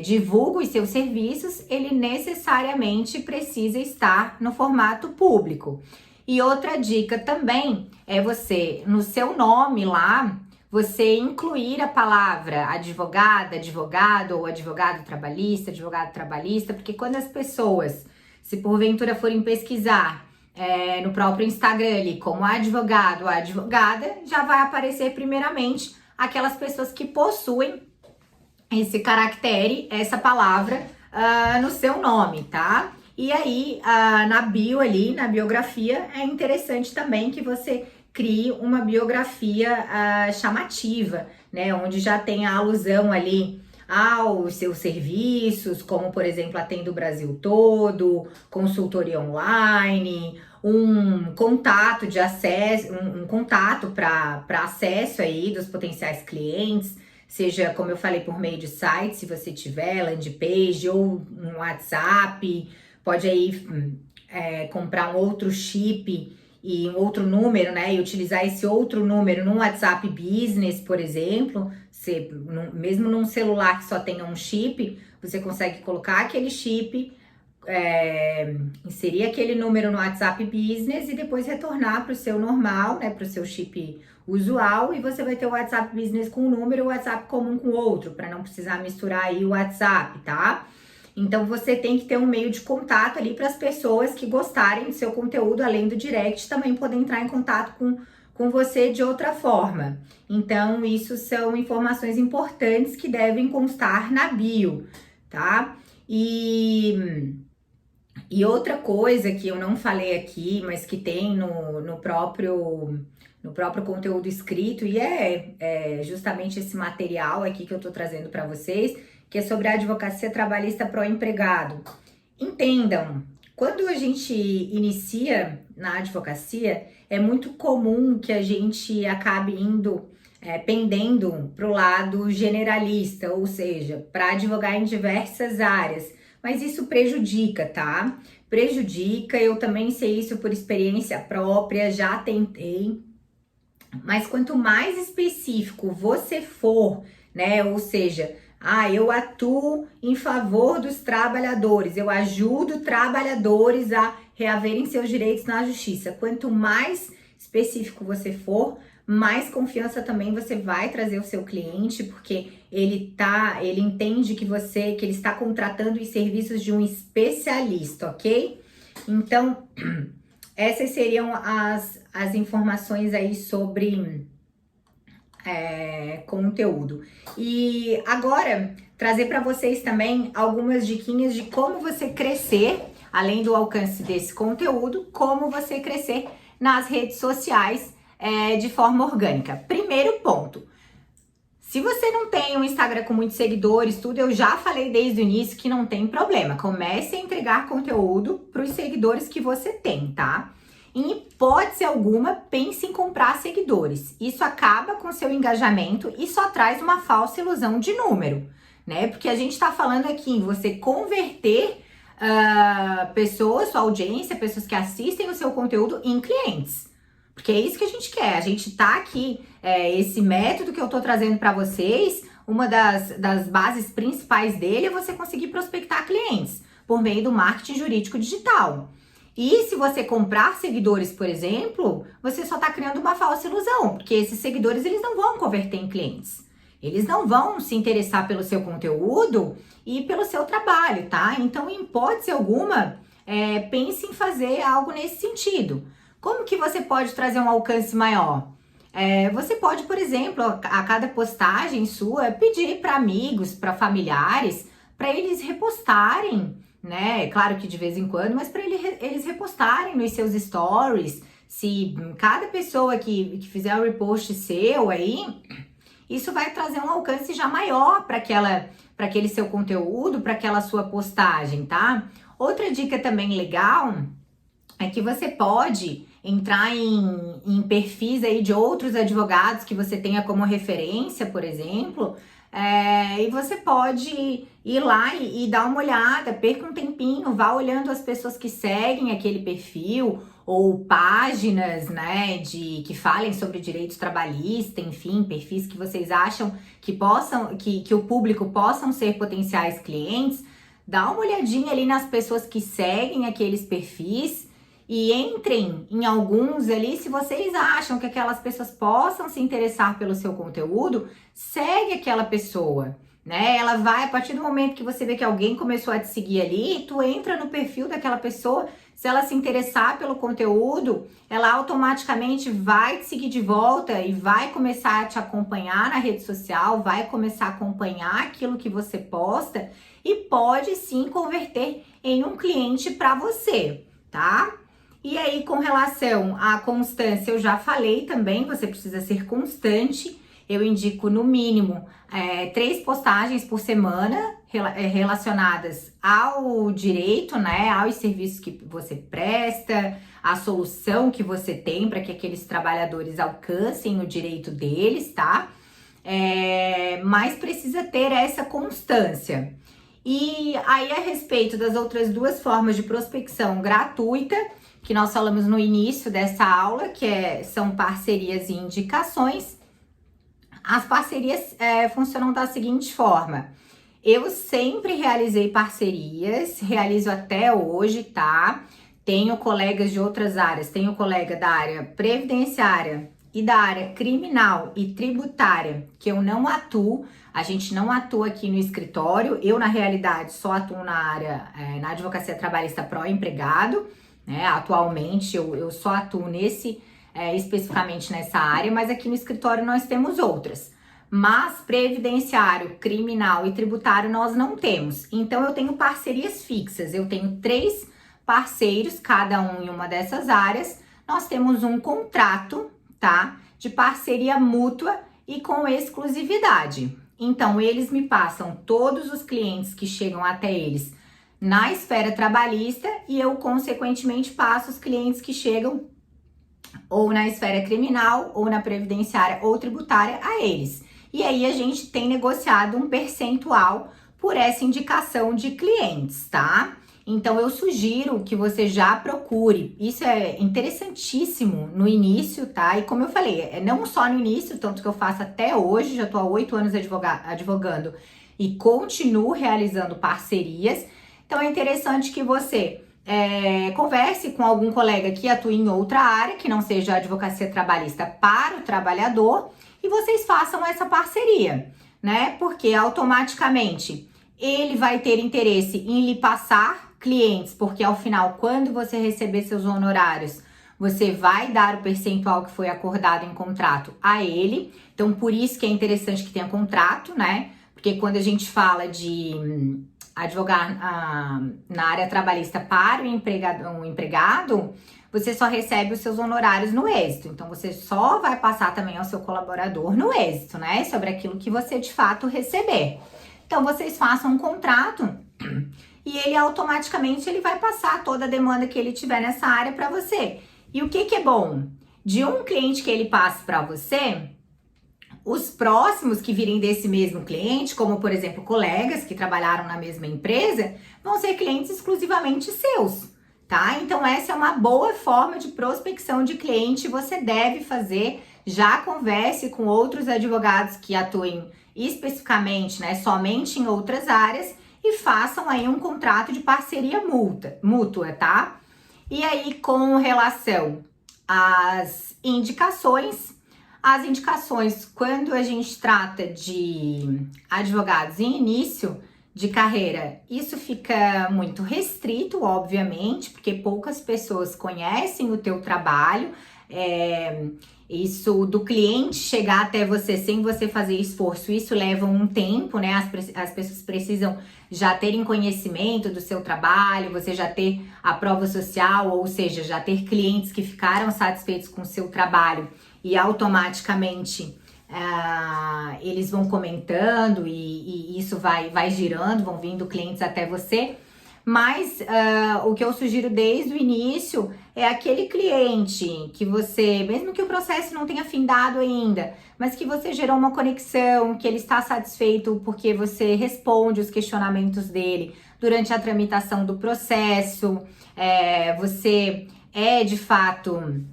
[SPEAKER 1] divulga os seus serviços, ele necessariamente precisa estar no formato público. E outra dica também é você, no seu nome lá, você incluir a palavra advogada, advogado ou advogado trabalhista, porque quando as pessoas, se porventura forem pesquisar no próprio Instagram ali, como advogado ou advogada, já vai aparecer primeiramente aquelas pessoas que possuem esse caractere, essa palavra no seu nome, tá? E aí, na bio ali, na biografia, é interessante também que você crie uma biografia chamativa, né? Onde já tem a alusão ali aos seus serviços, como, por exemplo, atende o Brasil todo, consultoria online, um contato de acesso, um contato para acesso aí dos potenciais clientes, seja, como eu falei, por meio de site, se você tiver, landing page ou um WhatsApp, pode aí comprar um outro chip e um outro número, né, e utilizar esse outro número no WhatsApp Business, por exemplo, mesmo num celular que só tenha um chip, você consegue colocar aquele chip, inserir aquele número no WhatsApp Business e depois retornar para o seu normal, né, para o seu chip usual, e você vai ter o WhatsApp Business com um número e o WhatsApp comum com outro, para não precisar misturar aí o WhatsApp, tá? Então você tem que ter um meio de contato ali para as pessoas que gostarem do seu conteúdo, além do direct, também poder entrar em contato com você de outra forma. Então, isso são informações importantes que devem constar na bio. tá? E outra coisa que eu não falei aqui, mas que tem no próprio conteúdo escrito, e é justamente esse material aqui que eu tô trazendo para vocês, que é sobre a advocacia trabalhista pró-empregado. Entendam, quando a gente inicia na advocacia, é muito comum que a gente acabe pendendo para o lado generalista, ou seja, para advogar em diversas áreas. Mas isso prejudica, tá? Prejudica, eu também sei isso por experiência própria, já tentei. Mas quanto mais específico você for, né? Ou seja, eu atuo em favor dos trabalhadores, eu ajudo trabalhadores a reaverem seus direitos na justiça. Quanto mais específico você for, mais confiança também você vai trazer ao seu cliente, porque ele entende que ele está contratando os serviços de um especialista, ok? Então, essas seriam as informações aí sobre conteúdo. E agora, trazer para vocês também algumas diquinhas de como você crescer, além do alcance desse conteúdo, como você crescer nas redes sociais de forma orgânica. Primeiro ponto. Se você não tem um Instagram com muitos seguidores, tudo, eu já falei desde o início que não tem problema. Comece a entregar conteúdo para os seguidores que você tem, tá? Em hipótese alguma, pense em comprar seguidores. Isso acaba com seu engajamento e só traz uma falsa ilusão de número, né? Porque a gente tá falando aqui em você converter pessoas, sua audiência, pessoas que assistem o seu conteúdo em clientes. Porque é isso que a gente quer. A gente tá aqui, esse método que eu tô trazendo para vocês, uma das bases principais dele é você conseguir prospectar clientes por meio do marketing jurídico digital. E se você comprar seguidores, por exemplo, você só tá criando uma falsa ilusão, porque esses seguidores, eles não vão converter em clientes. Eles não vão se interessar pelo seu conteúdo e pelo seu trabalho, tá? Então, em hipótese alguma, pense em fazer algo nesse sentido. Como que você pode trazer um alcance maior? Você pode, por exemplo, a cada postagem sua, pedir para amigos, para familiares, para eles repostarem, né? Claro que de vez em quando, mas para eles repostarem nos seus stories. Se cada pessoa que fizer um repost seu aí, isso vai trazer um alcance já maior para aquele seu conteúdo, para aquela sua postagem, tá? Outra dica também legal é que você pode entrar em perfis aí de outros advogados que você tenha como referência, por exemplo, e você pode ir lá e dar uma olhada, perca um tempinho, vá olhando as pessoas que seguem aquele perfil, ou páginas, né, que falem sobre direitos trabalhistas, enfim, perfis que vocês acham que o público possam ser potenciais clientes. Dá uma olhadinha ali nas pessoas que seguem aqueles perfis e entrem em alguns ali. Se vocês acham que aquelas pessoas possam se interessar pelo seu conteúdo, segue aquela pessoa, né? Ela vai, a partir do momento que você vê que alguém começou a te seguir ali, tu entra no perfil daquela pessoa. Se ela se interessar pelo conteúdo, ela automaticamente vai te seguir de volta e vai começar a te acompanhar na rede social, vai começar a acompanhar aquilo que você posta e pode sim converter em um cliente para você, tá? E aí, com relação à constância, eu já falei também, você precisa ser constante. Eu indico, no mínimo, 3 postagens por semana relacionadas ao direito, né? Aos serviços que você presta, a solução que você tem para que aqueles trabalhadores alcancem o direito deles, tá? Mas precisa ter essa constância. E aí, a respeito das outras 2 formas de prospecção gratuita, que nós falamos no início dessa aula, que são parcerias e indicações. As parcerias funcionam da seguinte forma: eu sempre realizei parcerias, realizo até hoje, tá? Tenho colegas de outras áreas, tenho colega da área previdenciária e da área criminal e tributária, que eu não atuo, a gente não atua aqui no escritório. Eu, na realidade, só atuo na área, na advocacia trabalhista pró-empregado, né? Atualmente, eu só atuo especificamente nessa área, mas aqui no escritório nós temos outras. Mas previdenciário, criminal e tributário nós não temos. Então eu tenho parcerias fixas, eu tenho 3 parceiros, cada um em uma dessas áreas. Nós temos um contrato, tá? De parceria mútua e com exclusividade. Então eles me passam todos os clientes que chegam até eles na esfera trabalhista e eu consequentemente passo os clientes que chegam ou na esfera criminal, ou na previdenciária ou tributária a eles. E aí a gente tem negociado um percentual por essa indicação de clientes, tá? Então eu sugiro que você já procure. Isso é interessantíssimo no início, tá? E como eu falei, é não só no início, tanto que eu faço até hoje, já tô há 8 anos advogando e continuo realizando parcerias. Então é interessante que você converse com algum colega que atue em outra área, que não seja a advocacia trabalhista para o trabalhador, e vocês façam essa parceria, né? Porque automaticamente ele vai ter interesse em lhe passar clientes, porque ao final, quando você receber seus honorários, você vai dar o percentual que foi acordado em contrato a ele. Então, por isso que é interessante que tenha contrato, né? Porque quando a gente fala de advogar na área trabalhista para o empregado, você só recebe os seus honorários no êxito. Então, você só vai passar também ao seu colaborador no êxito, né? Sobre aquilo que você de fato receber. Então, vocês façam um contrato e ele automaticamente ele vai passar toda a demanda que ele tiver nessa área para você. E o que é bom? De um cliente que ele passe para você, os próximos que virem desse mesmo cliente, como por exemplo colegas que trabalharam na mesma empresa, vão ser clientes exclusivamente seus, tá? Então essa é uma boa forma de prospecção de cliente, você deve fazer. Já converse com outros advogados que atuem especificamente, né, somente em outras áreas e façam aí um contrato de parceria mútua, tá? E aí com relação às indicações, quando a gente trata de advogados em início de carreira, isso fica muito restrito, obviamente, porque poucas pessoas conhecem o teu trabalho. Isso do cliente chegar até você sem você fazer esforço, isso leva um tempo, né? As pessoas precisam já terem conhecimento do seu trabalho, você já ter a prova social, ou seja, já ter clientes que ficaram satisfeitos com o seu trabalho e automaticamente eles vão comentando e isso vai girando, vão vindo clientes até você. Mas o que eu sugiro desde o início é aquele cliente que você, mesmo que o processo não tenha findado ainda, mas que você gerou uma conexão, que ele está satisfeito porque você responde os questionamentos dele durante a tramitação do processo, você é de fato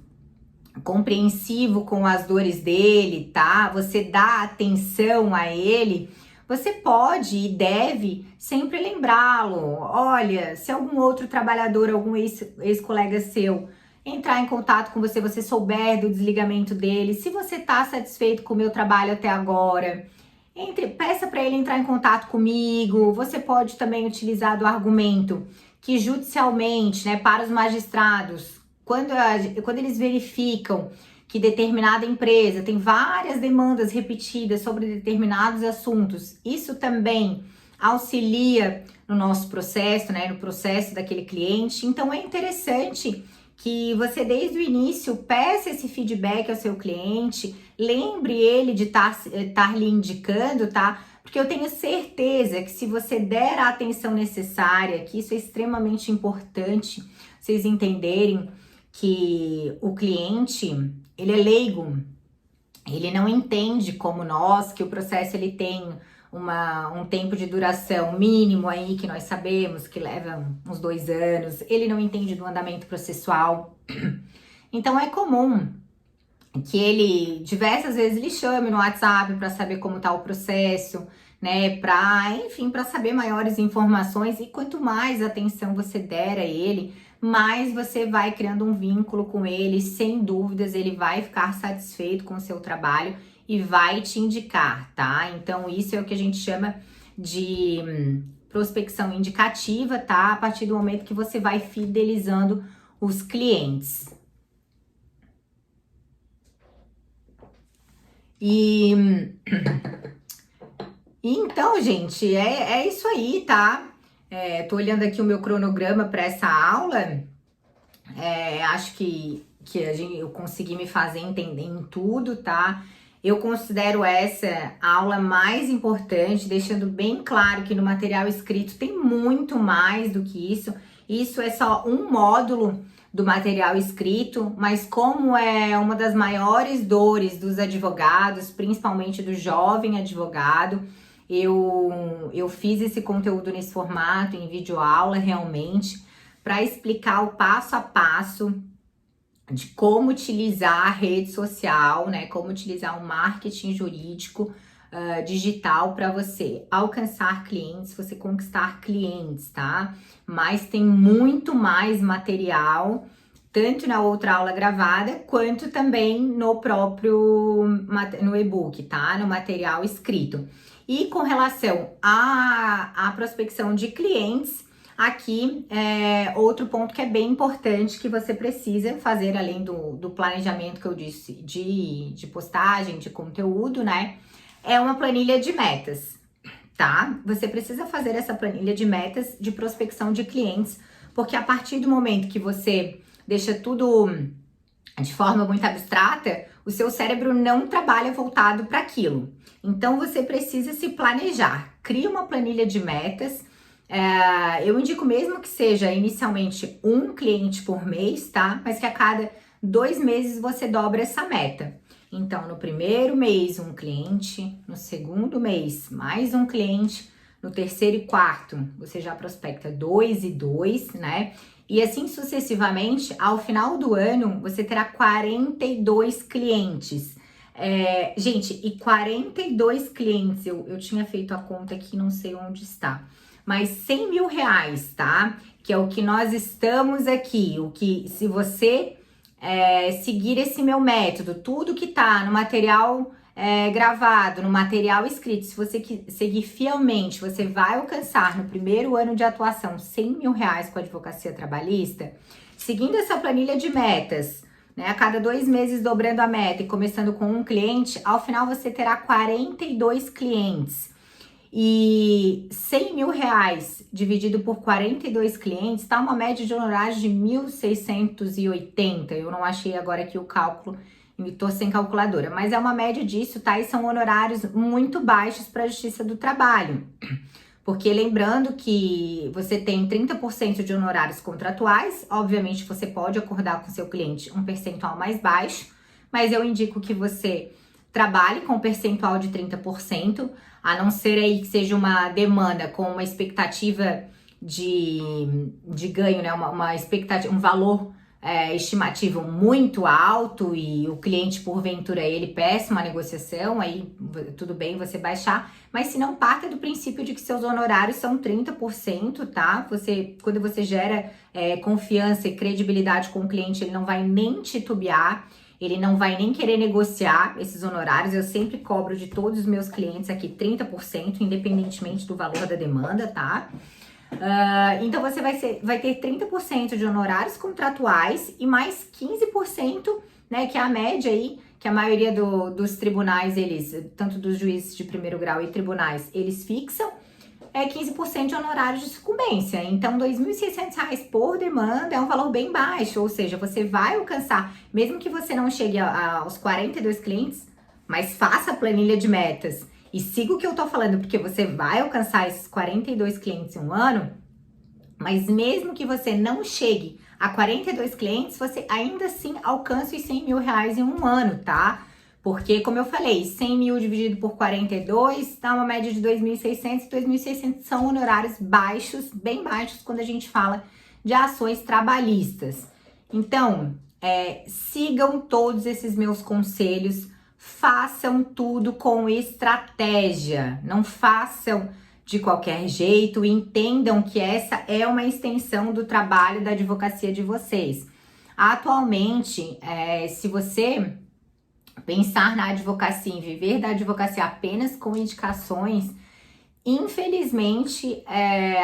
[SPEAKER 1] compreensivo com as dores dele, tá? Você dá atenção a ele. Você pode e deve sempre lembrá-lo. Olha, se algum outro trabalhador, algum ex-colega seu entrar em contato com você, você souber do desligamento dele, se você tá satisfeito com o meu trabalho até agora, peça para ele entrar em contato comigo. Você pode também utilizar do argumento que judicialmente, né, para os magistrados, quando eles verificam que determinada empresa tem várias demandas repetidas sobre determinados assuntos, isso também auxilia no nosso processo, né, no processo daquele cliente. Então é interessante que você desde o início peça esse feedback ao seu cliente, lembre ele de estar lhe indicando, tá? Porque eu tenho certeza que se você der a atenção necessária, que isso é extremamente importante, vocês entenderem que o cliente, ele é leigo, ele não entende como nós, que o processo ele tem um tempo de duração mínimo aí, que nós sabemos que leva uns 2 anos, ele não entende do andamento processual. Então é comum que ele diversas vezes lhe chame no WhatsApp para saber como tá o processo, né, para saber maiores informações, e quanto mais atenção você der a ele, mais você vai criando um vínculo com ele, sem dúvidas ele vai ficar satisfeito com o seu trabalho e vai te indicar, tá? Então isso é o que a gente chama de prospecção indicativa, tá? A partir do momento que você vai fidelizando os clientes. E, e então, gente, é isso aí, tá? Tô olhando aqui o meu cronograma para essa aula. Acho que eu consegui me fazer entender em tudo, tá? Eu considero essa a aula mais importante, deixando bem claro que no material escrito tem muito mais do que isso. Isso é só um módulo do material escrito, mas como é uma das maiores dores dos advogados, principalmente do jovem advogado, eu fiz esse conteúdo nesse formato, em videoaula, realmente, para explicar o passo a passo de como utilizar a rede social, né? Como utilizar o marketing jurídico digital para você alcançar clientes, você conquistar clientes, tá? Mas tem muito mais material, tanto na outra aula gravada, quanto também no próprio no e-book, tá? No material escrito. E com relação à prospecção de clientes, aqui outro ponto que é bem importante que você precisa fazer, além do planejamento que eu disse de postagem, de conteúdo, né? É uma planilha de metas, tá? Você precisa fazer essa planilha de metas de prospecção de clientes, porque a partir do momento que você deixa tudo de forma muito abstrata, o seu cérebro não trabalha voltado para aquilo. Então você precisa se planejar. Cria uma planilha de metas. Eu indico mesmo que seja inicialmente um cliente por mês, tá? Mas que a cada 2 meses você dobra essa meta. Então, no primeiro mês, um cliente, no segundo mês, mais um cliente, no terceiro e quarto, você já prospecta 2 e 2, né? E assim sucessivamente, ao final do ano, você terá 42 clientes. Gente, e 42 clientes, eu tinha feito a conta aqui, não sei onde está, mas 100 mil reais, tá? Que é o que nós estamos aqui, o que, se você seguir esse meu método, tudo que tá no material gravado, no material escrito, se você seguir fielmente, você vai alcançar no primeiro ano de atuação 100 mil reais com a advocacia trabalhista. Seguindo essa planilha de metas, né, a cada 2 meses dobrando a meta e começando com um cliente, ao final você terá 42 clientes. E 100 mil reais dividido por 42 clientes, tá uma média de honorários de 1.680. Eu não achei agora aqui o cálculo, tô sem calculadora, mas é uma média disso, tá? E são honorários muito baixos para a Justiça do Trabalho. Porque lembrando que você tem 30% de honorários contratuais, obviamente você pode acordar com seu cliente um percentual mais baixo, mas eu indico que você trabalhe com um percentual de 30%, a não ser aí que seja uma demanda com uma expectativa de ganho, né? Uma expectativa, um valor estimativo muito alto e o cliente, porventura, ele peça uma negociação, aí tudo bem você baixar, mas se não, parta do princípio de que seus honorários são 30%, tá? Quando você gera confiança e credibilidade com o cliente, ele não vai nem titubear, ele não vai nem querer negociar esses honorários. Eu sempre cobro de todos os meus clientes aqui 30%, independentemente do valor da demanda, tá? Então você vai ter 30% de honorários contratuais e mais 15%, né, que é a média aí, que a maioria dos tribunais, eles, tanto dos juízes de primeiro grau e tribunais, eles fixam, 15% de honorários de sucumbência. Então, R$ 2.600 por demanda é um valor bem baixo, ou seja, você vai alcançar, mesmo que você não chegue aos 42 clientes, mas faça a planilha de metas e siga o que eu tô falando, porque você vai alcançar esses 42 clientes em um ano, mas mesmo que você não chegue a 42 clientes, você ainda assim alcança os 100 mil reais em um ano, tá? Porque, como eu falei, 100 mil dividido por 42 dá uma média de 2.600. 2.600 são honorários baixos, bem baixos, quando a gente fala de ações trabalhistas. Então, sigam todos esses meus conselhos, façam tudo com estratégia, não façam de qualquer jeito e entendam que essa é uma extensão do trabalho da advocacia de vocês. Atualmente, se você pensar na advocacia, em viver da advocacia apenas com indicações, infelizmente,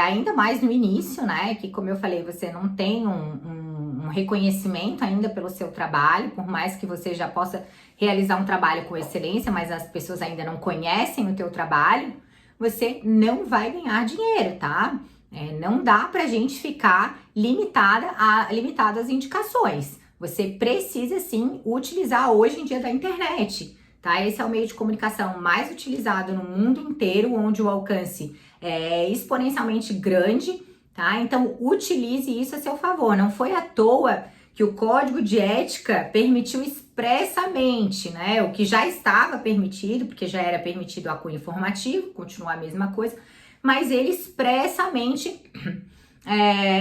[SPEAKER 1] ainda mais no início, né? Que, como eu falei, você não tem um um reconhecimento ainda pelo seu trabalho, por mais que você já possa realizar um trabalho com excelência, mas as pessoas ainda não conhecem o teu trabalho, você não vai ganhar dinheiro, tá? Não dá pra gente ficar limitado às indicações. Você precisa sim utilizar hoje em dia da internet, tá? Esse é o meio de comunicação mais utilizado no mundo inteiro, onde o alcance é exponencialmente grande, tá? Então utilize isso a seu favor. Não foi à toa que o Código de Ética permitiu expressamente, né? O que já estava permitido, porque já era permitido a cunho informativo, continua a mesma coisa, mas ele expressamente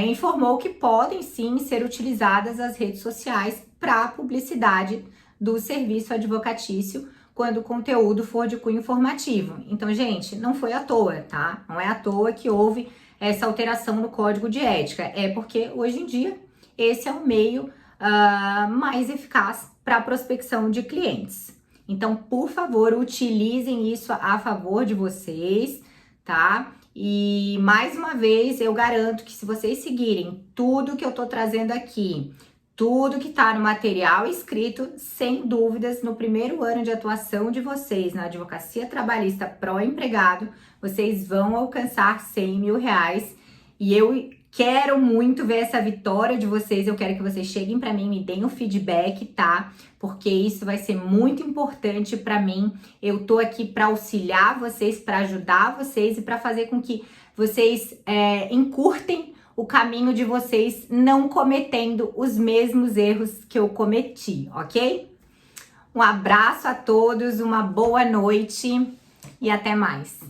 [SPEAKER 1] informou que podem sim ser utilizadas as redes sociais para publicidade do serviço advocatício quando o conteúdo for de cunho informativo. Então, gente, não foi à toa, tá? Não é à toa que houve essa alteração no Código de Ética. É porque hoje em dia esse é o meio mais eficaz para a prospecção de clientes. Então, por favor, utilizem isso a favor de vocês, tá? E mais uma vez eu garanto que se vocês seguirem tudo que eu tô trazendo aqui, tudo que tá no material escrito, sem dúvidas, no primeiro ano de atuação de vocês na advocacia trabalhista pró-empregado, vocês vão alcançar 100 mil reais. E eu quero muito ver essa vitória de vocês, eu quero que vocês cheguem para mim, me deem o feedback, tá? Porque isso vai ser muito importante para mim. Eu tô aqui para auxiliar vocês, para ajudar vocês e para fazer com que vocês encurtem o caminho de vocês, não cometendo os mesmos erros que eu cometi, ok? Um abraço a todos, uma boa noite e até mais.